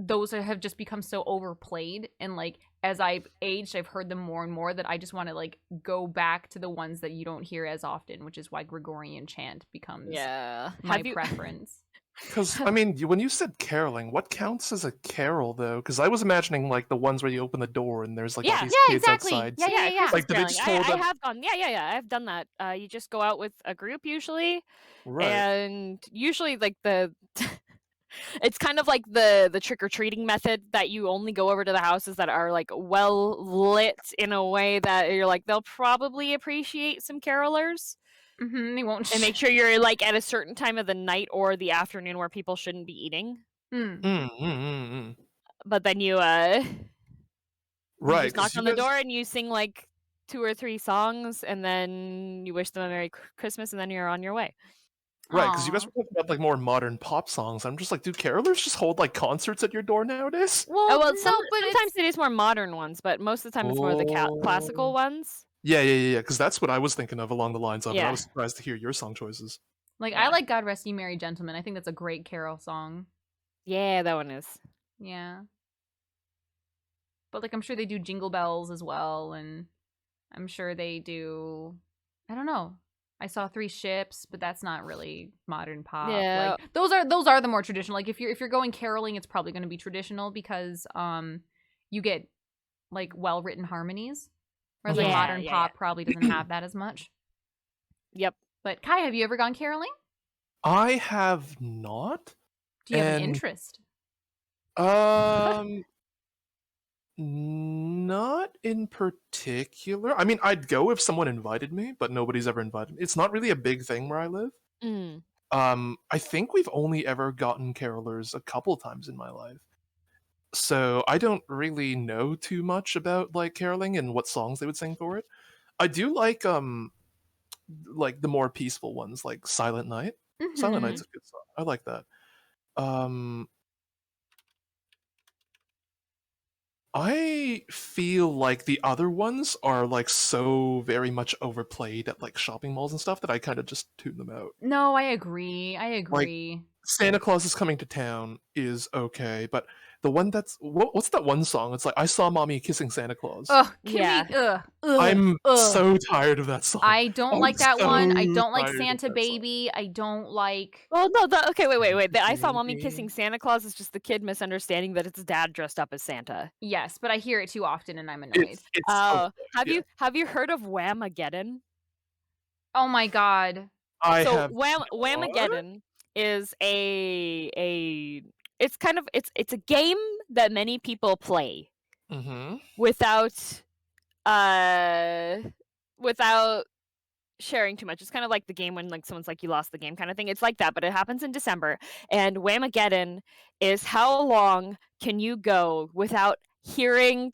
those have just become so overplayed, and like as I've aged, I've heard them more and more that I just want to like go back to the ones that you don't hear as often, which is why Gregorian chant becomes my preference. Because, I mean, when you said caroling, what counts as a carol, though? Because I was imagining, like, the ones where you open the door and there's, like, all these kids outside. Yeah. Like, I have gone. Yeah, I've done that. You just go out with a group, usually. Right. And usually, like, it's kind of like the trick-or-treating method that you only go over to the houses that are, like, well lit in a way that you're like, they'll probably appreciate some carolers. Mm-hmm, they won't. And make sure you're like at a certain time of the night or the afternoon where people shouldn't be eating. But then you just knock on the door and you sing like 2 or 3 songs, and then you wish them a Merry Christmas, and then you're on your way. Right, because you guys were talking about like more modern pop songs. I'm just like, do carolers just hold like concerts at your door nowadays? Well, sometimes it is more modern ones, but most of the time it's more the classical ones. Yeah, because that's what I was thinking of along the lines of, and I was surprised to hear your song choices. Like, I like God Rest Ye Merry Gentlemen. I think that's a great carol song. Yeah, that one is. Yeah. But, like, I'm sure they do Jingle Bells as well, and I'm sure they do... I don't know. I saw 3 Ships, but that's not really modern pop. Yeah. Like, those are the more traditional. Like, if you're going caroling, it's probably going to be traditional because you get, like, well-written harmonies. Whereas like modern pop probably doesn't have that as much. Yep. But Kai, have you ever gone caroling? I have not. Do you have an interest? Not in particular. I mean, I'd go if someone invited me, but nobody's ever invited me. It's not really a big thing where I live. I think we've only ever gotten carolers a couple times in my life. So I don't really know too much about like caroling and what songs they would sing for it. I do like the more peaceful ones, like Silent Night. Silent Night's a good song. I like that. I feel like the other ones are like so very much overplayed at like shopping malls and stuff that I kind of just tune them out. No, I agree. Like, Santa Claus is Coming to Town is okay, but the one that's what's that one song? It's like I Saw Mommy Kissing Santa Claus. Oh, I'm so tired of that song. I don't like that one. I don't like Santa Baby. I don't like. Well, no. Okay, wait. The I Saw Mommy Kissing Santa Claus is just the kid misunderstanding that it's dad dressed up as Santa. Yes, but I hear it too often and I'm annoyed. Have you heard of Whamageddon? Oh my god. Whamageddon is it's a game that many people play without sharing too much. It's kind of like the game when like someone's like you lost the game kind of thing. It's like that, but it happens in December. And Whamageddon is how long can you go without hearing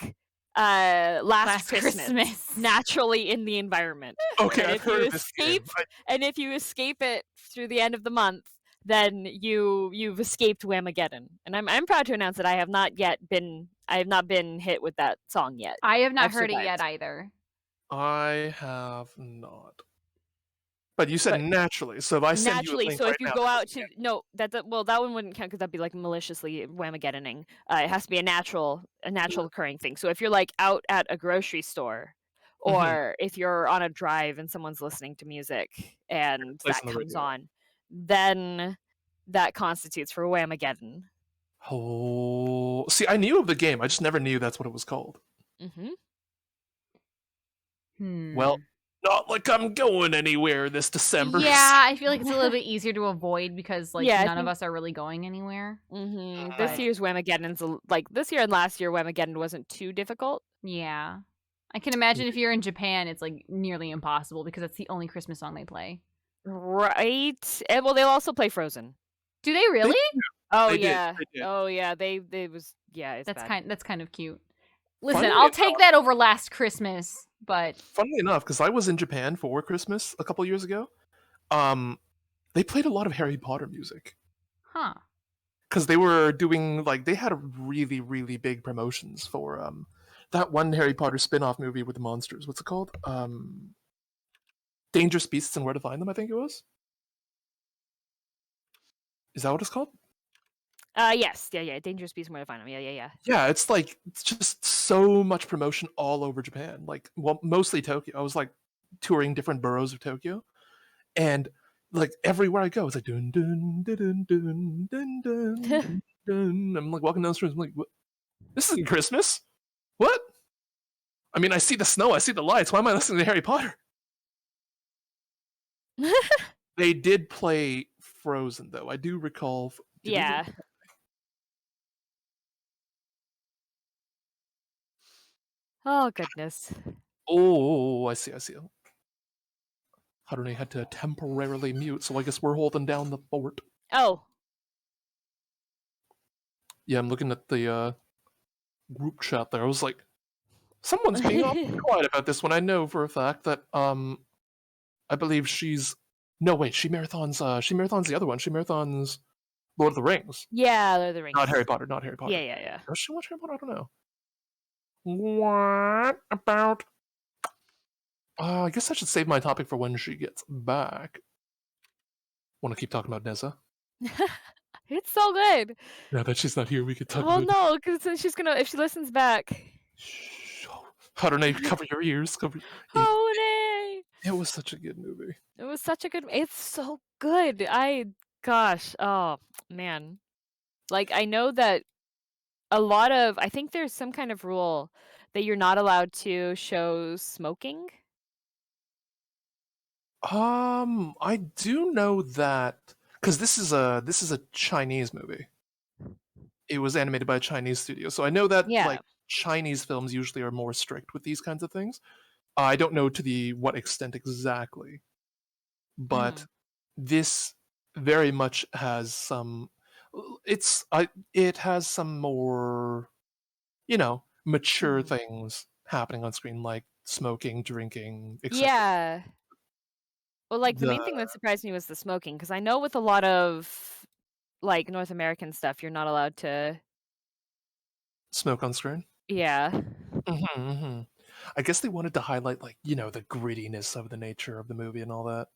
Last Christmas naturally in the environment. Okay, and I've heard of this game. And if you escape it through the end of the month, then you've escaped Whamageddon. And I'm proud to announce that I have not been hit with that song yet. I have not I've heard it survived. yet either. I have not. But you said But naturally, so if I send you a naturally, link so right if you now, go that out doesn't to that one wouldn't count because that'd be like maliciously Whamageddoning. It has to be a natural occurring thing. So if you're like out at a grocery store, Mhm. or if you're on a drive and someone's listening to music and Plays that on the comes radio. on, then that constitutes for Whamageddon. Oh, see, I knew of the game. I just never knew that's what it was called. Well, not like I'm going anywhere this December. Yeah, I feel like it's a little bit easier to avoid because like Yeah, I none of think us are really going anywhere. this But year's Whamageddon's like this year and last year Whamageddon wasn't too difficult. yeah, I can imagine if you're in Japan, it's like nearly impossible because that's the only Christmas song they play. Right. And well, they'll also play Frozen. Do they really? Oh They did, yeah. they did. Oh yeah. They was yeah. It's bad. That's kind of cute. Listen, Funnily I'll enough- take that over Last Christmas, but Funnily enough, because I was in Japan for Christmas a couple years ago, they played a lot of Harry Potter music. huh. Because they were doing like they had a really, really big promotions for that one Harry Potter spin-off movie with the monsters. What's it called? Dangerous Beasts and Where to Find Them, I think it was. Is that what it's called? Yes. Yeah. Dangerous Beasts and Where to Find Them. Yeah. Yeah, it's like it's just so much promotion all over Japan. Like, well, mostly Tokyo. I was like touring different boroughs of Tokyo, and like everywhere I go, it's like dun dun dun dun dun dun dun dun. Dun. I'm like walking down the street. I'm like, what? This isn't Christmas. What? I mean, I see the snow, I see the lights. Why am I listening to Harry Potter? They did play Frozen, though. I do recall. Yeah. Oh goodness. Oh, I see. Harune had to temporarily mute, so I guess we're holding down the fort. Oh. Yeah, I'm looking at the group chat there. I was like, someone's being awfully quiet about this one. I know for a fact that I believe she's no wait, she marathons the other one. She marathons Lord of the Rings. Yeah, Lord of the Rings. Not Harry Potter. Yeah. Does she watch Harry Potter? I don't know. What about? I guess I should save my topic for when she gets back. Want to keep talking about Neza? It's so good. Now that she's not here, we could talk Well, about. no, because she's gonna if she listens back. Shh. Harune, cover your ears. Holiday. It was such a good movie. It was such a good. It's so good. Gosh, oh man, like I know that I think there's some kind of rule that you're not allowed to show smoking. I do know that because this is a Chinese movie. It was animated by a Chinese studio, so I know that like Chinese films usually are more strict with these kinds of things. I don't know to what extent exactly, but this very much has some. It has some more, mature things happening on screen, like smoking, drinking, etc. Yeah. Well, like the main thing that surprised me was the smoking, because I know with a lot of like North American stuff, you're not allowed to smoke on screen. Yeah. I guess they wanted to highlight, like, the grittiness of the nature of the movie and all that.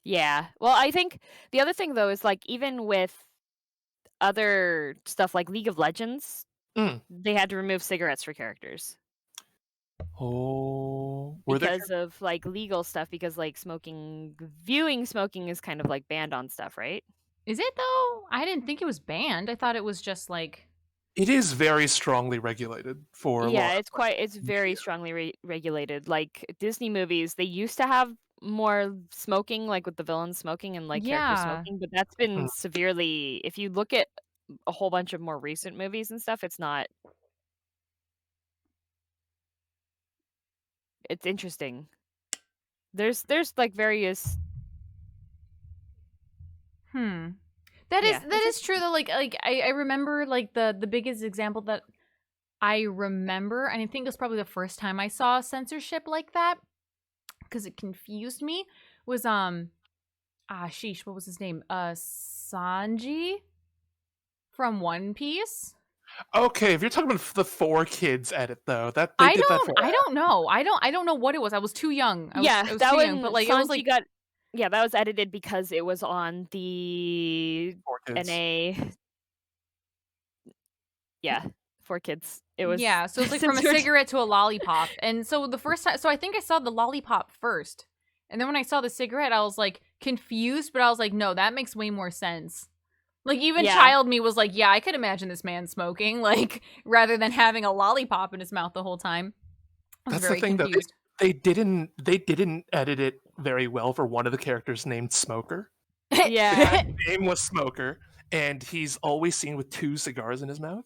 Yeah. Well, I think the other thing though is like even with other stuff like League of Legends, they had to remove cigarettes for characters. Oh, because of like legal stuff, because like viewing smoking is kind of like banned on stuff, right? Is it though? I didn't think it was banned. I thought it was just like. It is very strongly regulated for. Yeah, it's very strongly regulated. Like Disney movies, they used to have more smoking, like with the villains smoking and like characters smoking, but that's been severely. If you look at a whole bunch of more recent movies and stuff, it's not. It's interesting. There's like various. That is true though. Like I remember like the biggest example that I remember, and I think it was probably the first time I saw censorship like that, because it confused me, was sheesh, what was his name? Sanji from One Piece. Okay, if you're talking about the 4Kids edit though, that they did that for I don't know. I don't know what it was. I was too young. I was that too one, young, but like Sanji it was like that was edited because it was on the 4Kids. NA. Yeah, 4Kids. It was so it's like from a cigarette to a lollipop. And so the first time, so I think I saw the lollipop first, and then when I saw the cigarette, I was like confused, but I was like, no, that makes way more sense. Like, even child me was like, yeah, I could imagine this man smoking, like, rather than having a lollipop in his mouth the whole time. That's the thing, confused. though. They didn't edit it very well for one of the characters named Smoker. Yeah. His name was Smoker, and he's always seen with 2 cigars in his mouth.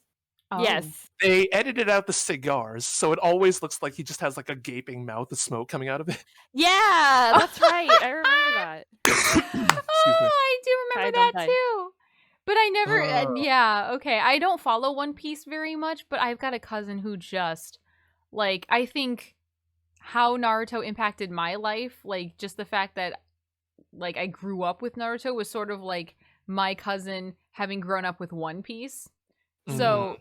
Oh. Yes. They edited out the cigars, so it always looks like he just has like a gaping mouth of smoke coming out of it. Yeah, that's right. I remember that. I do remember that too. But I never, okay. I don't follow One Piece very much, but I've got a cousin who just, like, I think how Naruto impacted my life, like, just the fact that, like, I grew up with Naruto was sort of like my cousin having grown up with One Piece. So,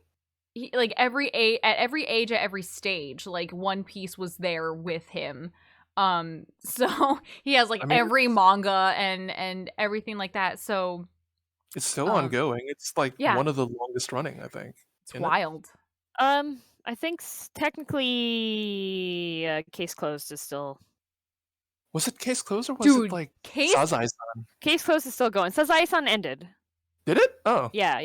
he, like, at every age, at every stage, like, One Piece was there with him. So he has, like, every manga and everything like that, so... It's still ongoing. It's like one of the longest running, I think. It's wild. I think technically Case Closed is still... Was it Case Closed or was it like Sazai-san? Case Closed is still going. Sazai-san ended. Did it? Oh. Yeah.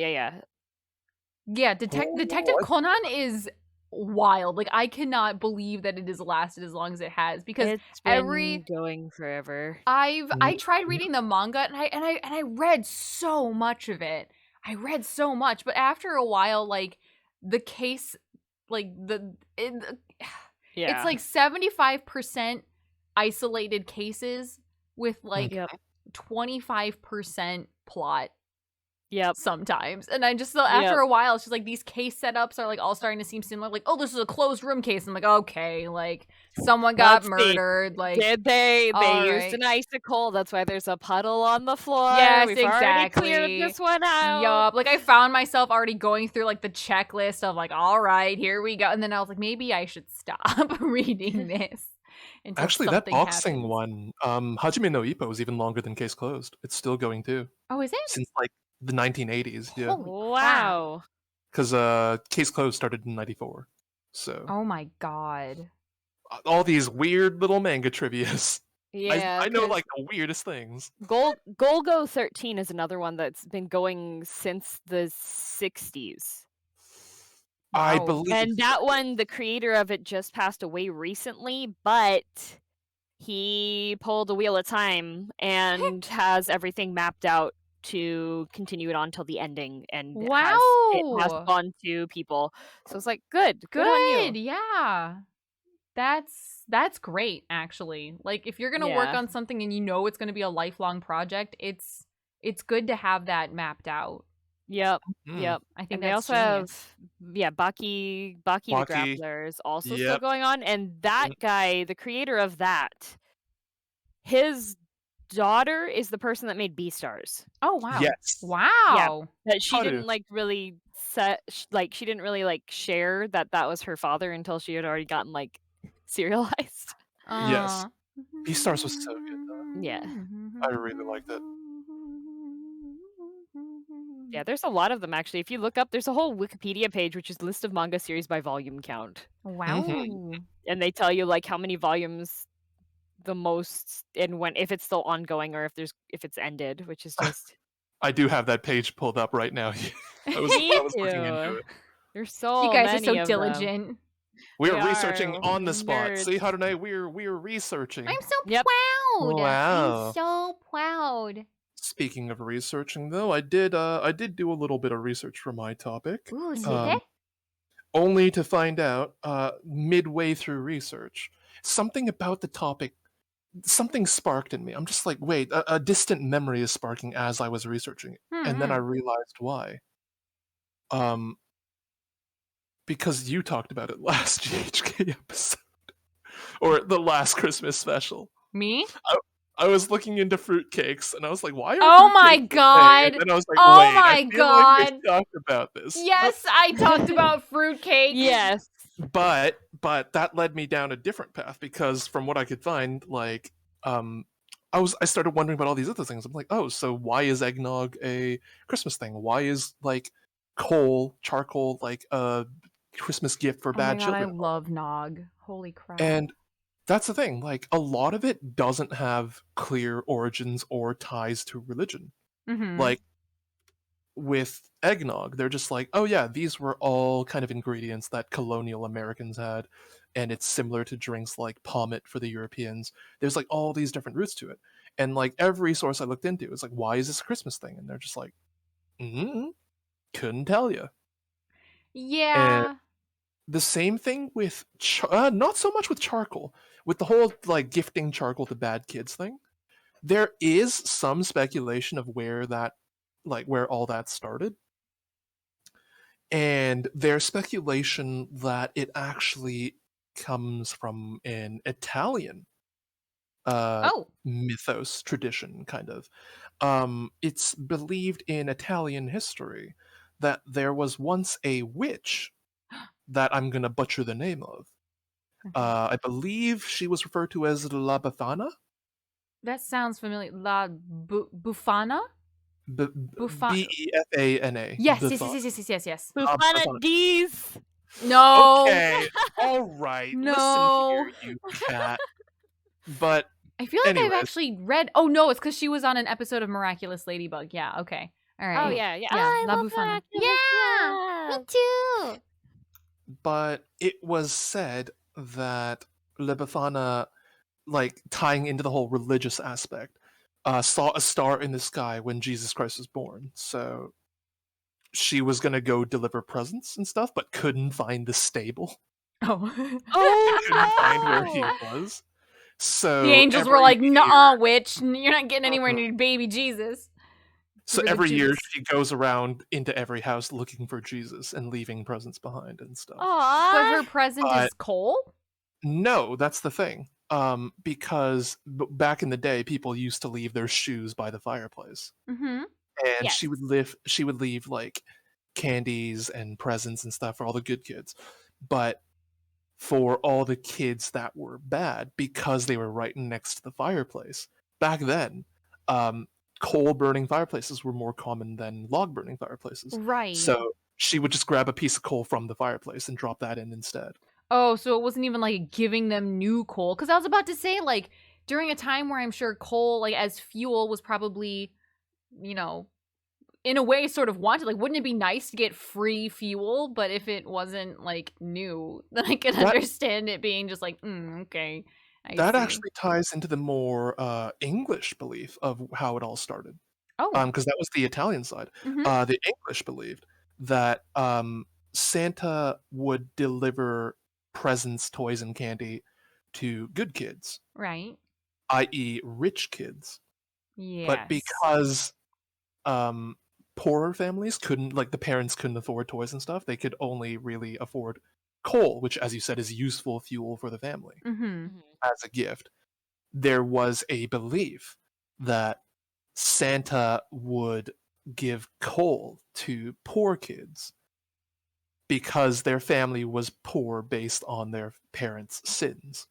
Yeah, Detective Conan is wild. Like, I cannot believe that it has lasted as long as it has, because it's been going forever. I tried reading the manga and I read so much of it. I read so much, but after a while, like, the case, like it's like 75% isolated cases with like 25% plot. Yep. Sometimes. And I just thought after a while, it's just like these case setups are like all starting to seem similar. Like, oh, this is a closed room case. I'm like, okay, like someone got murdered. Like, did they used an icicle? That's why there's a puddle on the floor. Yes, We've already cleared this one out. Yup. Like, I found myself already going through like the checklist of like, all right, here we go. And then I was like, maybe I should stop reading this. Actually, that boxing one, Hajime no Ippo is even longer than Case Closed. It's still going too. Oh, is it? Since like the 1980s, yeah. Wow. Because Case Closed started in 94. So. Oh my god. All these weird little manga trivias. Yeah. I know like the weirdest things. Golgo 13 is another one that's been going since the 60s. I believe. And that one, the creator of it just passed away recently, but he pulled a Wheel of Time and has everything mapped out to continue it on till the ending, and it has gone to people. So it's like good on you. Yeah, that's great, actually. Like, if you're gonna work on something and you know it's gonna be a lifelong project, it's good to have that mapped out. Yep. I think they also have Baki the Grappler is also still going on, and that guy, the creator of that, his daughter is the person that made Beastars. Oh wow. Yes. Wow. That she didn't really she didn't really share that was her father until she had already gotten serialized. Yes. Beastars was so good though. Yeah. I really liked it. Yeah, there's a lot of them actually. If you look up, there's a whole Wikipedia page which is list of manga series by volume count. Wow. And they tell you how many volumes the most, and when, if it's still ongoing or if it's ended, which is just... I do have that page pulled up right now. I was looking into it. There's so you guys many are so of diligent. them. We're researching on the spot. Nerds. See, Harune, we're researching. I'm so proud. Wow. I'm so proud. Speaking of researching, though, I did do a little bit of research for my topic. Ooh, only to find out midway through research, something about the topic, something sparked in me. I'm just like, wait, a distant memory is sparking as I was researching it, and then I realized why. Because you talked about it last GHK episode, or the last Christmas special. Me? I was looking into fruitcakes, and I was like, "Why are Oh my fruitcakes a thing?" god! And I was like, Oh "Wait, I my feel like god! we've talked about this." Yes, I talked about fruitcake. Yes. But that led me down a different path because from what I could find, like, I started wondering about all these other things. I'm like, oh, so why is eggnog a Christmas thing? Why is like charcoal, like a Christmas gift for Oh my bad god, I children? love nog. Holy crap. And that's the thing, like a lot of it doesn't have clear origins or ties to religion. Mm-hmm. Like with eggnog, they're just like, oh yeah, these were all kind of ingredients that colonial Americans had, and it's similar to drinks like pommet for the Europeans. There's like all these different roots to it. And like every source I looked into is like, why is this a Christmas thing? And they're just like, couldn't tell you. And Yeah. the same thing with not so much with charcoal, with the whole like gifting charcoal to bad kids thing. There is some speculation of where all that started. And there's speculation that it actually comes from an Italian mythos tradition, kind of. It's believed in Italian history that there was once a witch that I'm gonna butcher the name of. I believe she was referred to as La Befana. That sounds familiar. La Bufana? Befana. Yes, yes. Bufana D's. No. Okay, all right. No. Listen here, you cat. But I feel like anyways. I've actually read. Oh no, it's because she was on an episode of Miraculous Ladybug. Yeah. Okay. All right. Oh yeah. Yeah. La Bufana. Yeah. Me too. But it was said that La Befana, like tying into the whole religious aspect, saw a star in the sky when Jesus Christ was born. So she was gonna go deliver presents and stuff, but couldn't find the stable. Oh. Couldn't find where he was. So the angels were like, "Nuh-uh, witch! You're not getting anywhere near baby Jesus." So every year she goes around into every house looking for Jesus and leaving presents behind and stuff. Aww. But her present is coal? No, that's the thing. Because back in the day, people used to leave their shoes by the fireplace, and she would leave like candies and presents and stuff for all the good kids, but for all the kids that were bad, because they were right next to the fireplace. Back then, coal burning fireplaces were more common than log burning fireplaces. Right. So she would just grab a piece of coal from the fireplace and drop that in instead. Oh, so it wasn't even like giving them new coal? Because I was about to say, like, during a time where I'm sure coal, like, as fuel was probably, you know, in a way sort of wanted. Like, wouldn't it be nice to get free fuel? But if it wasn't, like, new, then I could understand it being just like, okay. That actually ties into the more English belief of how it all started. Oh. Because that was the Italian side. The English believed that Santa would deliver presents, toys, and candy to good kids. Right. I.e. rich kids. Yes. But because poorer families couldn't, like the parents couldn't afford toys and stuff, they could only really afford coal, which, as you said, is useful fuel for the family as a gift. There was a belief that Santa would give coal to poor kids because their family was poor based on their parents' sins.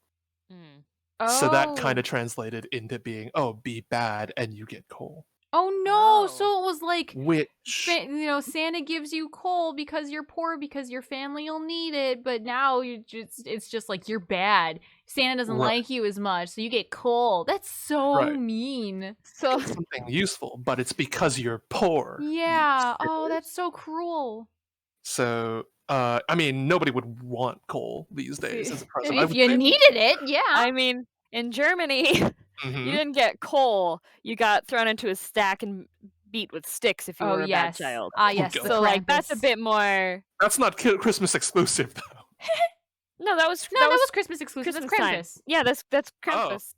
So that kind of translated into being, be bad and you get coal. Oh no! So it was like, which Santa gives you coal because you're poor because your family will need it, but now it's just like you're bad. Santa doesn't like you as much, so you get coal. That's so mean. So it's something useful, but it's because you're poor. Yeah. Oh, that's so cruel. So, I mean, nobody would want coal these days as a present. If you needed it, yeah. I mean, in Germany, you didn't get coal. You got thrown into a stack and beat with sticks if you were a bad child. Yes. So, like, that's a bit more. That's not Christmas exclusive, though. No, that was Christmas exclusive. That's Krampus. Yeah, that's Krampus.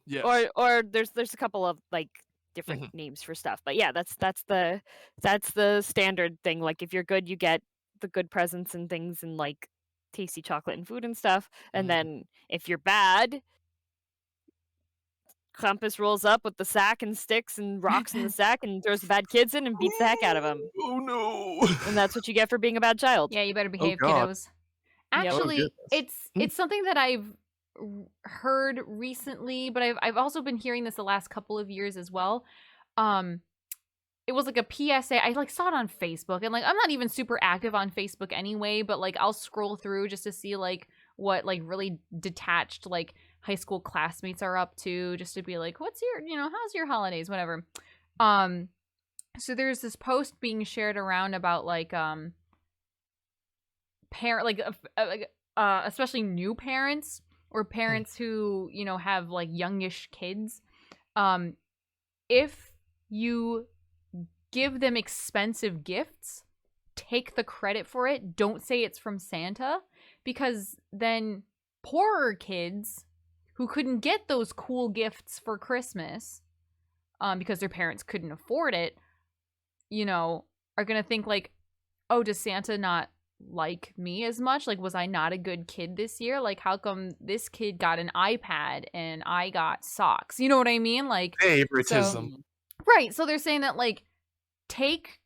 Yeah. Or there's a couple of like different names for stuff, but yeah, that's the standard thing. Like, if you're good, you get the good presents and things and like tasty chocolate and food and stuff, and then if you're bad, Krampus rolls up with the sack and sticks and rocks in the sack and throws the bad kids in and beats the heck out of them. Oh no! And that's what you get for being a bad child. Yeah, you better behave, God. kiddos. Actually, it's something that I've heard recently, but I've also been hearing this the last couple of years as well. It was like a PSA. I like saw it on Facebook, and like I'm not even super active on Facebook anyway, but like I'll scroll through just to see like what like really detached like high school classmates are up to, just to be like, what's your, how's your holidays, whatever. So there's this post being shared around about like especially new parents or parents who have like youngish kids. If you give them expensive gifts, take the credit for it. Don't say it's from Santa, because then poorer kids who couldn't get those cool gifts for Christmas because their parents couldn't afford it, are going to think like, oh, does Santa not like me as much? Like, was I not a good kid this year? Like, how come this kid got an iPad and I got socks? You know what I mean? Like, favoritism. Right. So they're saying that like take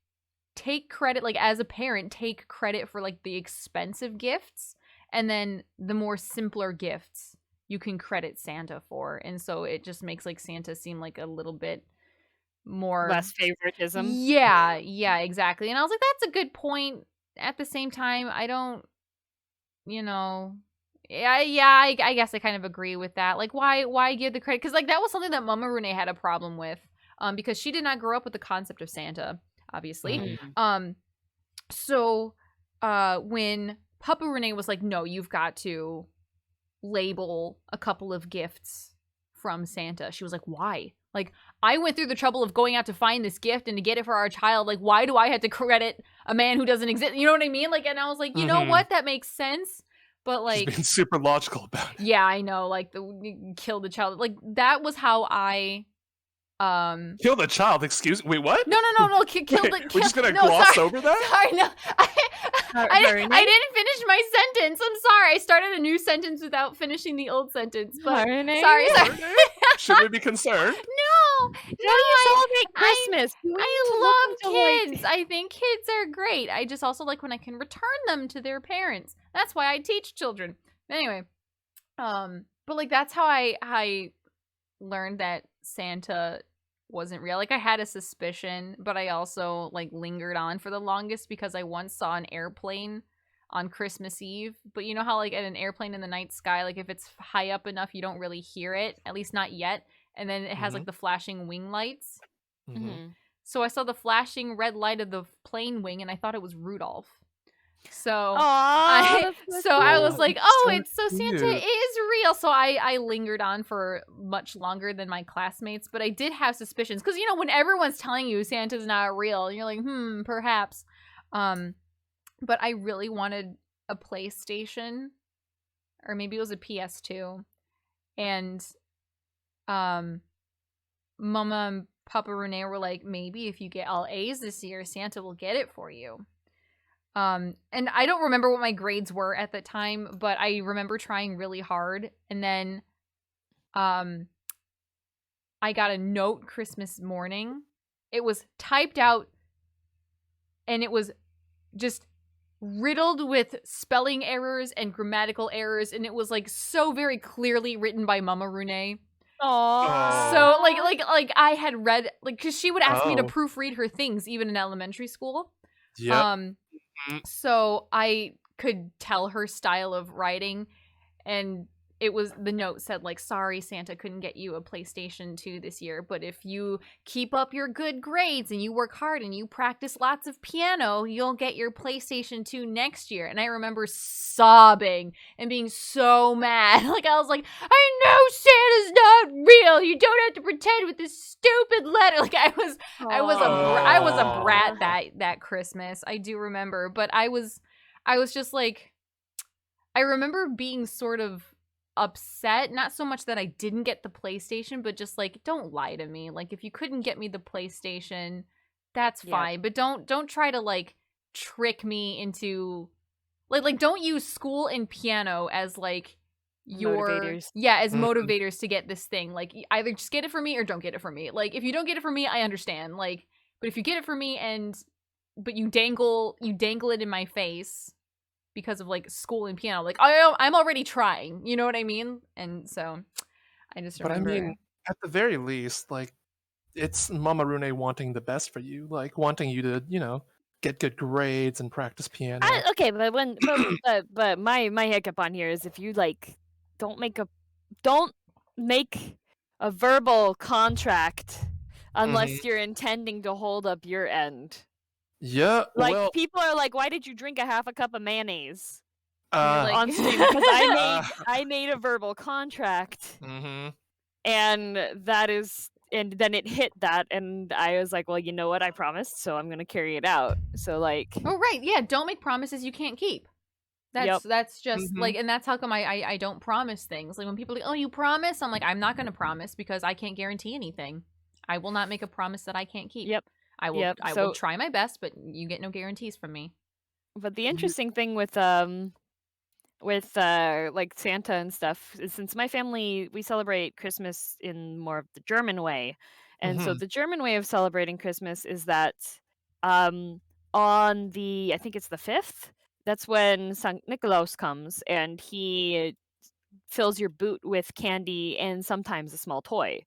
credit, like as a parent, take credit for like the expensive gifts, and then the more simpler gifts you can credit Santa for. And so it just makes like Santa seem like a little bit more less favoritism. Yeah, exactly. And I was like, that's a good point. At the same time, I don't, I guess I kind of agree with that. Like, why give the credit? Because like that was something that Mama Renee had a problem with, because she did not grow up with the concept of Santa, obviously. So when Papa Renee was like, no, you've got to label a couple of gifts from Santa, she was like, why? Like, I went through the trouble of going out to find this gift and to get it for our child. Like, why do I have to credit a man who doesn't exist? You know what I mean? Like, and I was like, you know what? That makes sense. But like, she's being super logical about it. Yeah, I know. Like, kill the child. Like, that was how I kill the child. Excuse me. Wait, what? No. Kill the. We're just gonna gloss over that. Sorry, no. I didn't finish my sentence. I'm sorry. I started a new sentence without finishing the old sentence. But sorry. Should we be concerned? No. How do you celebrate Christmas? I love kids. I think kids are great. I just also like when I can return them to their parents. That's why I teach children. Anyway, but like that's how I learned that Santa wasn't real. Like I had a suspicion, but I also like lingered on for the longest because I once saw an airplane on Christmas Eve. But you know how like at an airplane in the night sky, like if it's high up enough, you don't really hear it, at least not yet. And then it has like the flashing wing lights. So I saw the flashing red light of the plane wing and I thought it was Rudolph. So I was like, oh, it's so Santa is real. So I lingered on for much longer than my classmates, but I did have suspicions because when everyone's telling you Santa's not real, and you're like, perhaps. But I really wanted a PlayStation, or maybe it was a PS2, and Mama and Papa Renee were like, maybe if you get all A's this year, Santa will get it for you. And I don't remember what my grades were at the time, but I remember trying really hard. And then I got a note Christmas morning. It was typed out and it was just riddled with spelling errors and grammatical errors, and it was like so very clearly written by Mama Renee. Aww. So like I had read, like, because she would ask me to proofread her things even in elementary school. Yep. So I could tell her style of writing, and the note said like, sorry, Santa couldn't get you a PlayStation 2 this year, but if you keep up your good grades and you work hard and you practice lots of piano, you'll get your PlayStation 2 next year. And I remember sobbing and being so mad. Like I was like, I know Santa's not real. You don't have to pretend with this stupid letter. Like I was a brat that Christmas. I do remember, but I was just like, I remember being sort of upset, not so much that I didn't get the PlayStation, but just like, don't lie to me. Like if you couldn't get me the PlayStation, that's fine, but don't try to like trick me into like don't use school and piano as like Motivators. as motivators to get this thing. Like, either just get it for me or don't get it for me. Like, if you don't get it for me, I understand. Like, but if you get it for me but you dangle it in my face because of like school and piano, like I'm already trying. You know what I mean? And so I just remember. But I mean, at the very least, like, it's Mama Rune wanting the best for you, like wanting you to, get good grades and practice piano. Okay, but my hiccup on here is if you like don't make a verbal contract unless you're intending to hold up your end. Yeah, like well, people are like, why did you drink a half a cup of mayonnaise like- on stream? Because I made a verbal contract, and that is. And then it hit that, and I was like, well, you know what? I promised, so I'm going to carry it out. So, like... Oh, right, yeah, don't make promises you can't keep. That's just, like, and that's how come I don't promise things. Like, when people are like, oh, you promise? I'm like, I'm not going to promise because I can't guarantee anything. I will not make a promise that I can't keep. Yep. I will try my best, but you get no guarantees from me. But the interesting thing with like Santa and stuff is, since my family, we celebrate Christmas in more of the German way, and so the German way of celebrating Christmas is that on the, I think it's the 5th, that's when St. Nicholas comes and he fills your boot with candy and sometimes a small toy.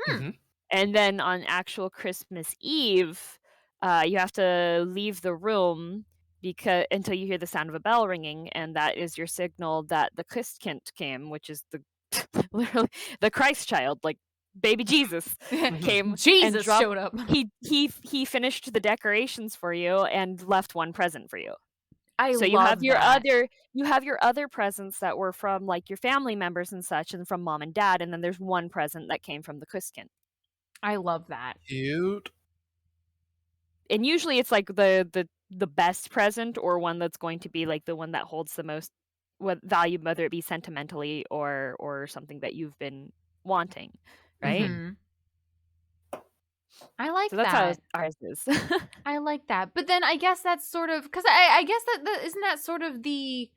And then on actual Christmas Eve, you have to leave the room until you hear the sound of a bell ringing, and that is your signal that the Christkind came, which is literally the Christ child, like baby Jesus came. Jesus showed up. He finished the decorations for you and left one present for you. So you have your other presents that were from like your family members and such, and from mom and dad, and then there's one present that came from the Christkind. I love that. Cute. And usually it's like the best present, or one that's going to be like the one that holds the most value, whether it be sentimentally or something that you've been wanting, right? I like so that's that. how ours is. I like that. But then I guess that's sort of, because I guess that isn't that sort of the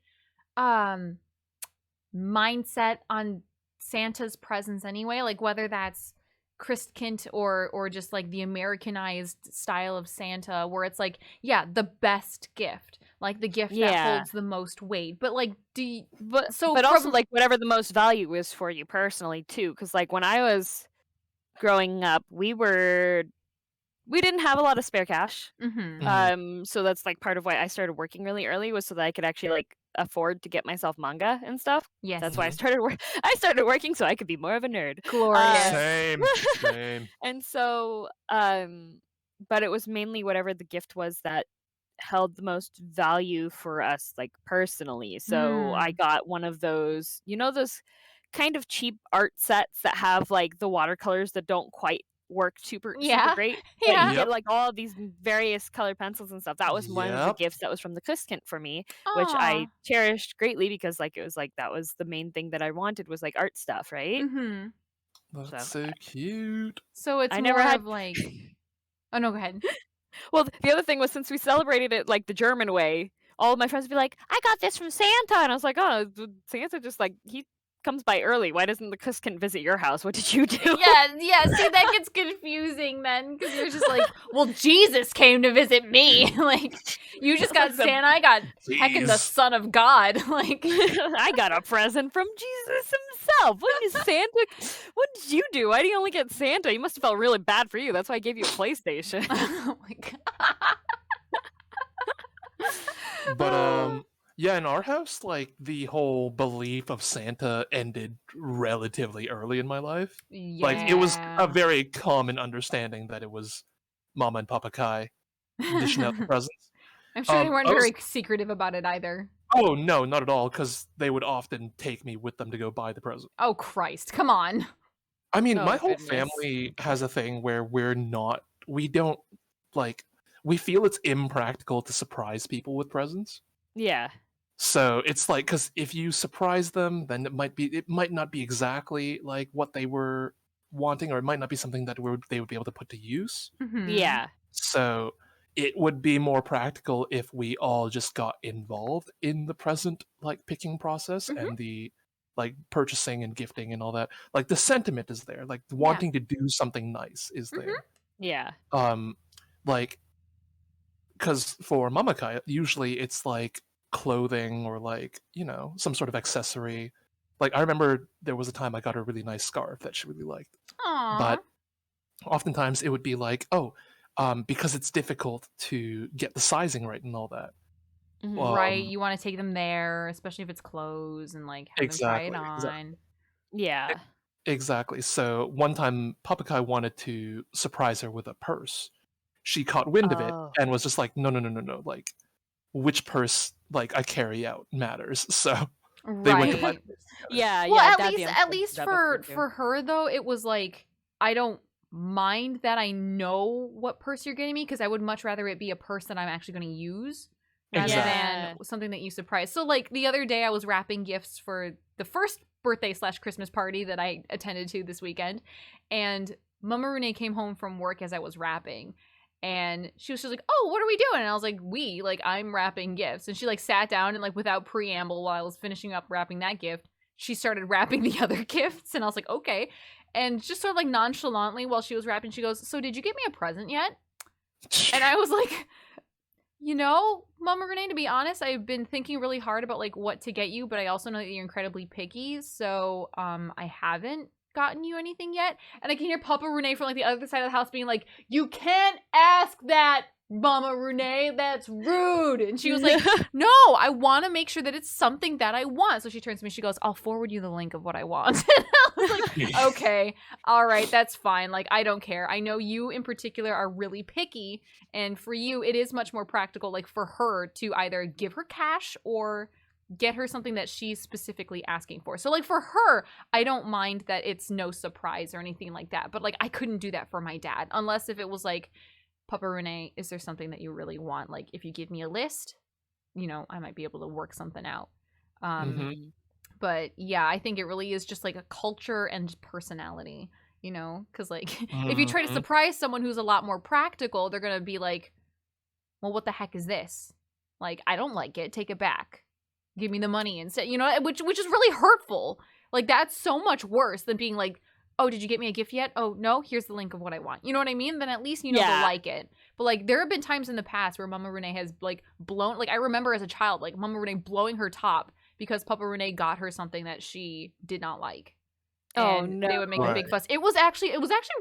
mindset on Santa's presents anyway, like whether that's Christkind or just like the Americanized style of Santa, where it's like, yeah, the best gift, like the gift that holds the most weight. But like, also like whatever the most value is for you personally too, because like when I was growing up, we didn't have a lot of spare cash. So that's like part of why I started working really early, was so that I could actually like afford to get myself manga and stuff. Yes. That's why I started working, so I could be more of a nerd. Glorious. Same. And so but it was mainly whatever the gift was that held the most value for us, like personally. So I got one of those, those kind of cheap art sets that have like the watercolors that don't quite work super great. But you get like all of these various color pencils and stuff. That was one of the gifts that was from the Christkind for me, which I cherished greatly, because like it was like that was the main thing that I wanted, was like art stuff, right? That's so cute. So it's more of like, oh no, go ahead. Well, the other thing was, since we celebrated it like the German way, all of my friends would be like, I got this from Santa, and I was like, oh, Santa just like, he comes by early. Why doesn't the Christkind visit your house? What did you do? Yeah. See, that gets confusing then, because you're just like, well, Jesus came to visit me. Like, you just got Santa. I got heckin' the Son of God. Like, I got a present from Jesus himself. What did you do? Why do you only get Santa? You must have felt really bad for you. That's why I gave you a PlayStation. Oh my God. But yeah, in our house, like, the whole belief of Santa ended relatively early in my life. Yeah. Like, it was a very common understanding that it was Mama and Papa Kai dishing out the presents. I'm sure they weren't very secretive about it either. Oh, no, not at all, because they would often take me with them to go buy the present. Oh, Christ. Come on. I mean, my whole family has a thing where we feel it's impractical to surprise people with presents. Yeah. So it's like, because if you surprise them, then it might not be exactly like what they were wanting, or it might not be something that they would be able to put to use. Yeah. So it would be more practical if we all just got involved in the present like picking process and the like purchasing and gifting and all that. Like the sentiment is there, like wanting to do something nice is there. Yeah. Like, because for Mamakai, usually it's like clothing or like, you know, some sort of accessory. Like I remember there was a time I got her a really nice scarf that she really liked. Aww. But oftentimes it would be like, because it's difficult to get the sizing right and all that. Right, you want to take them there, especially if it's clothes, and like have them try it on. Exactly. Yeah. Exactly. So one time Papakai wanted to surprise her with a purse. She caught wind of it and was just like, no, like which purse like I carry out matters. So they went to buy the purse together. Yeah, well, yeah. at least for her though, it was like, I don't mind that I know what purse you're getting me, because I would much rather it be a purse that I'm actually going to use rather than something that you surprise. So like the other day I was wrapping gifts for the first birthday / Christmas party that I attended to this weekend, and Mama Renee came home from work as I was wrapping, and she was just like, oh, what are we doing? And I was like, I'm wrapping gifts. And she like sat down and like without preamble, while I was finishing up wrapping that gift, she started wrapping the other gifts, and I was like, okay. And just sort of like nonchalantly while she was wrapping, she goes, so did you get me a present yet? And I was like, you know, Mama Renee, to be honest, I've been thinking really hard about like what to get you, but I also know that you're incredibly picky, so I haven't gotten you anything yet. And I can hear Papa Renee from like the other side of the house being like, you can't ask that, Mama Renee, that's rude. And she was like, no, I want to make sure that it's something that I want. So she turns to me, she goes, I'll forward you the link of what I want. And I was like, okay, all right, that's fine. Like, I don't care. I know you in particular are really picky, and for you, it is much more practical, like for her to either give her cash or get her something that she's specifically asking for. So like for her, I don't mind that it's no surprise or anything like that. But like I couldn't do that for my dad, unless if it was like, Papa Renee, is there something that you really want? Like, if you give me a list, you know, I might be able to work something out. But yeah, I think it really is just like a culture and personality, you know? Because like, if you try to surprise someone who's a lot more practical, they're going to be like, well, what the heck is this? Like, I don't like it. Take it back. Give me the money instead, you know, which is really hurtful. Like, that's so much worse than being like, oh, did you get me a gift yet? Oh, no, here's the link of what I want. You know what I mean? Then at least you know they'll like it. But, like, there have been times in the past where Mama Renee has, like, blown... Like, I remember as a child, like, Mama Renee blowing her top because Papa Renee got her something that she did not like. And they would make a big fuss. It was actually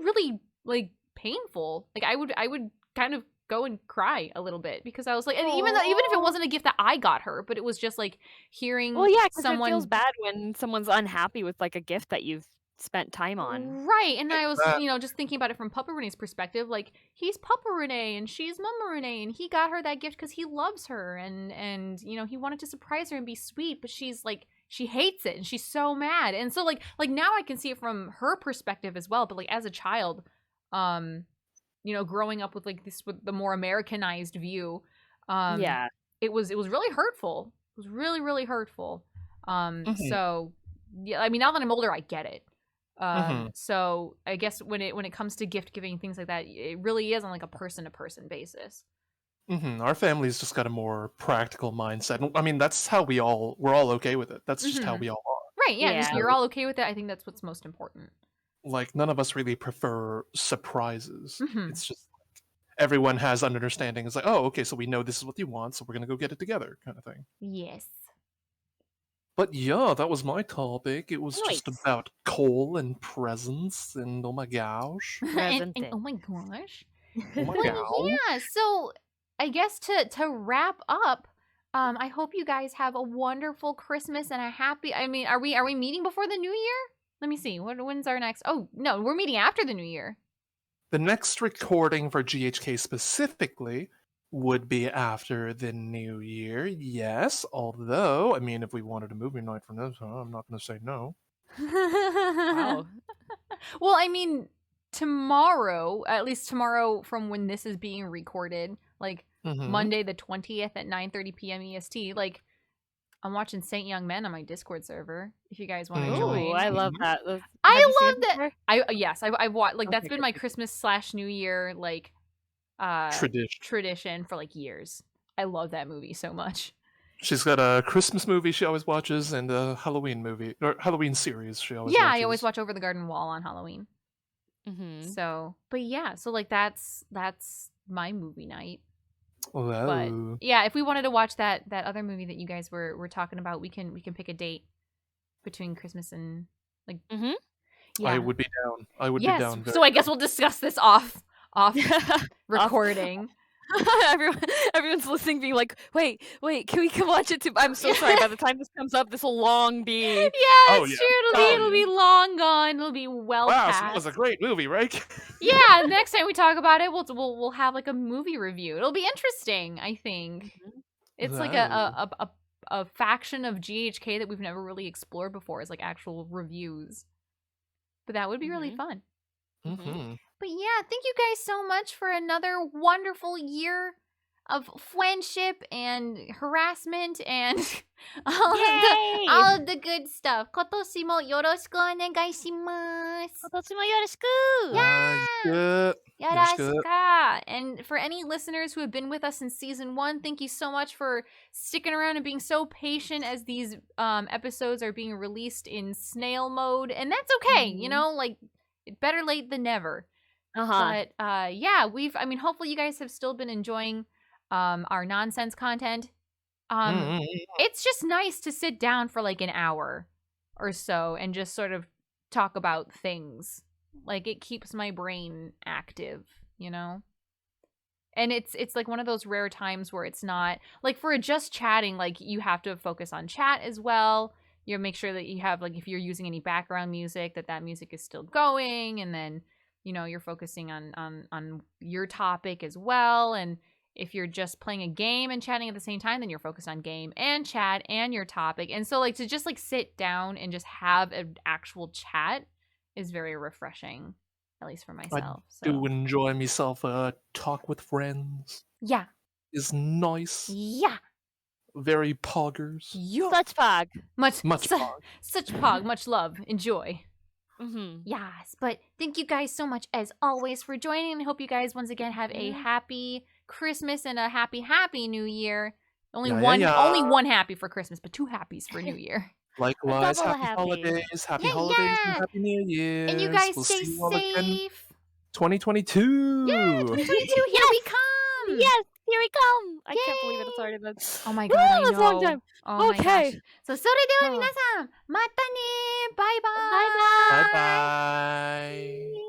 really, like, painful. Like, I would kind of go and cry a little bit because I was like... And even if it wasn't a gift that I got her, but it was just, like, hearing someone... it feels bad when someone's unhappy with, like, a gift that you've spent time on. Right. And I was, you know, just thinking about it from Papa Renee's perspective, like, he's Papa Renee and she's Mama Renee, and he got her that gift because he loves her, and you know, he wanted to surprise her and be sweet, but she's like, she hates it and she's so mad. And so like now I can see it from her perspective as well, but like as a child, you know, growing up with like this, with the more Americanized view, it was really hurtful. It was really, really hurtful. So yeah, I mean, now that I'm older, I get it. So I guess when it comes to gift giving, things like that, it really is on like a person to person basis. Our family's just got a more practical mindset. I mean, that's how we're all okay with it. That's just how we all are. Right. Yeah. If you're all okay with it, I think that's what's most important. Like, none of us really prefer surprises. It's just like everyone has an understanding. It's like, oh, okay, so we know this is what you want, so we're gonna go get it together, kind of thing. Yes. But yeah, that was my topic. It was just about coal and presents, and oh my gosh. and oh my gosh. Oh my gosh. Yeah, so I guess to wrap up, I hope you guys have a wonderful Christmas and a happy... I mean, are we meeting before the New Year? Let me see. When's our next... Oh, no, we're meeting after the New Year. The next recording for GHK specifically would be after the New Year, yes. Although, I mean, if we wanted a movie night from this, I'm not going to say no. Wow. Well, I mean, tomorrow, at least tomorrow from when this is being recorded, like Monday the 20th at 9:30 p.m. EST, like, I'm watching Saint Young Men on my Discord server. If you guys want to join, I love that. I love that. I've watched, like, that's been my Christmas / New Year like tradition for like years. I love that movie so much. She's got a Christmas movie she always watches and a Halloween movie or Halloween series she always watches. I always watch Over the Garden Wall on Halloween. So, but yeah, so like that's my movie night. Wow. But yeah, if we wanted to watch that other movie that you guys were talking about, we can pick a date between Christmas and like. Yeah. I would be down. I would be down. So I guess we'll discuss this off recording. Everyone's listening, being like, "Wait, can we come watch it too?" I'm so sorry. By the time this comes up, this will long be. Yeah, it's true. It'll be long gone. It'll be well past. So it was a great movie, right? Yeah. Next time we talk about it, we'll have like a movie review. It'll be interesting. I think it's like a faction of GHK that we've never really explored before. Is like actual reviews, but that would be really fun. But yeah, thank you guys so much for another wonderful year of friendship and harassment and all of the good stuff. 今年もよろしくお願いします。今年もよろしく。よろしく。And for any listeners who have been with us since season 1, thank you so much for sticking around and being so patient as these episodes are being released in snail mode. And that's okay, you know, like better late than never. But yeah, hopefully you guys have still been enjoying our nonsense content. It's just nice to sit down for like an hour or so and just sort of talk about things. Like it keeps my brain active, you know? And it's like one of those rare times where it's not like for just chatting, like you have to focus on chat as well. You make sure that you have like if you're using any background music, that music is still going, and then you know, you're focusing on your topic as well. And if you're just playing a game and chatting at the same time, then you're focused on game and chat and your topic. And so like to just like sit down and just have an actual chat is very refreshing, at least for myself. I do enjoy myself talk with friends. Yeah. Is nice. Yeah. Very poggers. Such pog. Much pog. Such pog. Much love. Enjoy. Yes, but thank you guys so much as always for joining, and I hope you guys once again have a happy Christmas and a happy New Year. Only one happy for Christmas, but 2 happies for New Year. Likewise, happy holidays, and happy New Year. And you guys stay safe. 2022. Yeah, 2022. Here we come. Yes. Here we come! I can't believe it. It's already been. Oh my god, I know. That's a long time. Oh okay. My gosh. So, それでは皆さん、またね。バイバイ。バイバイ。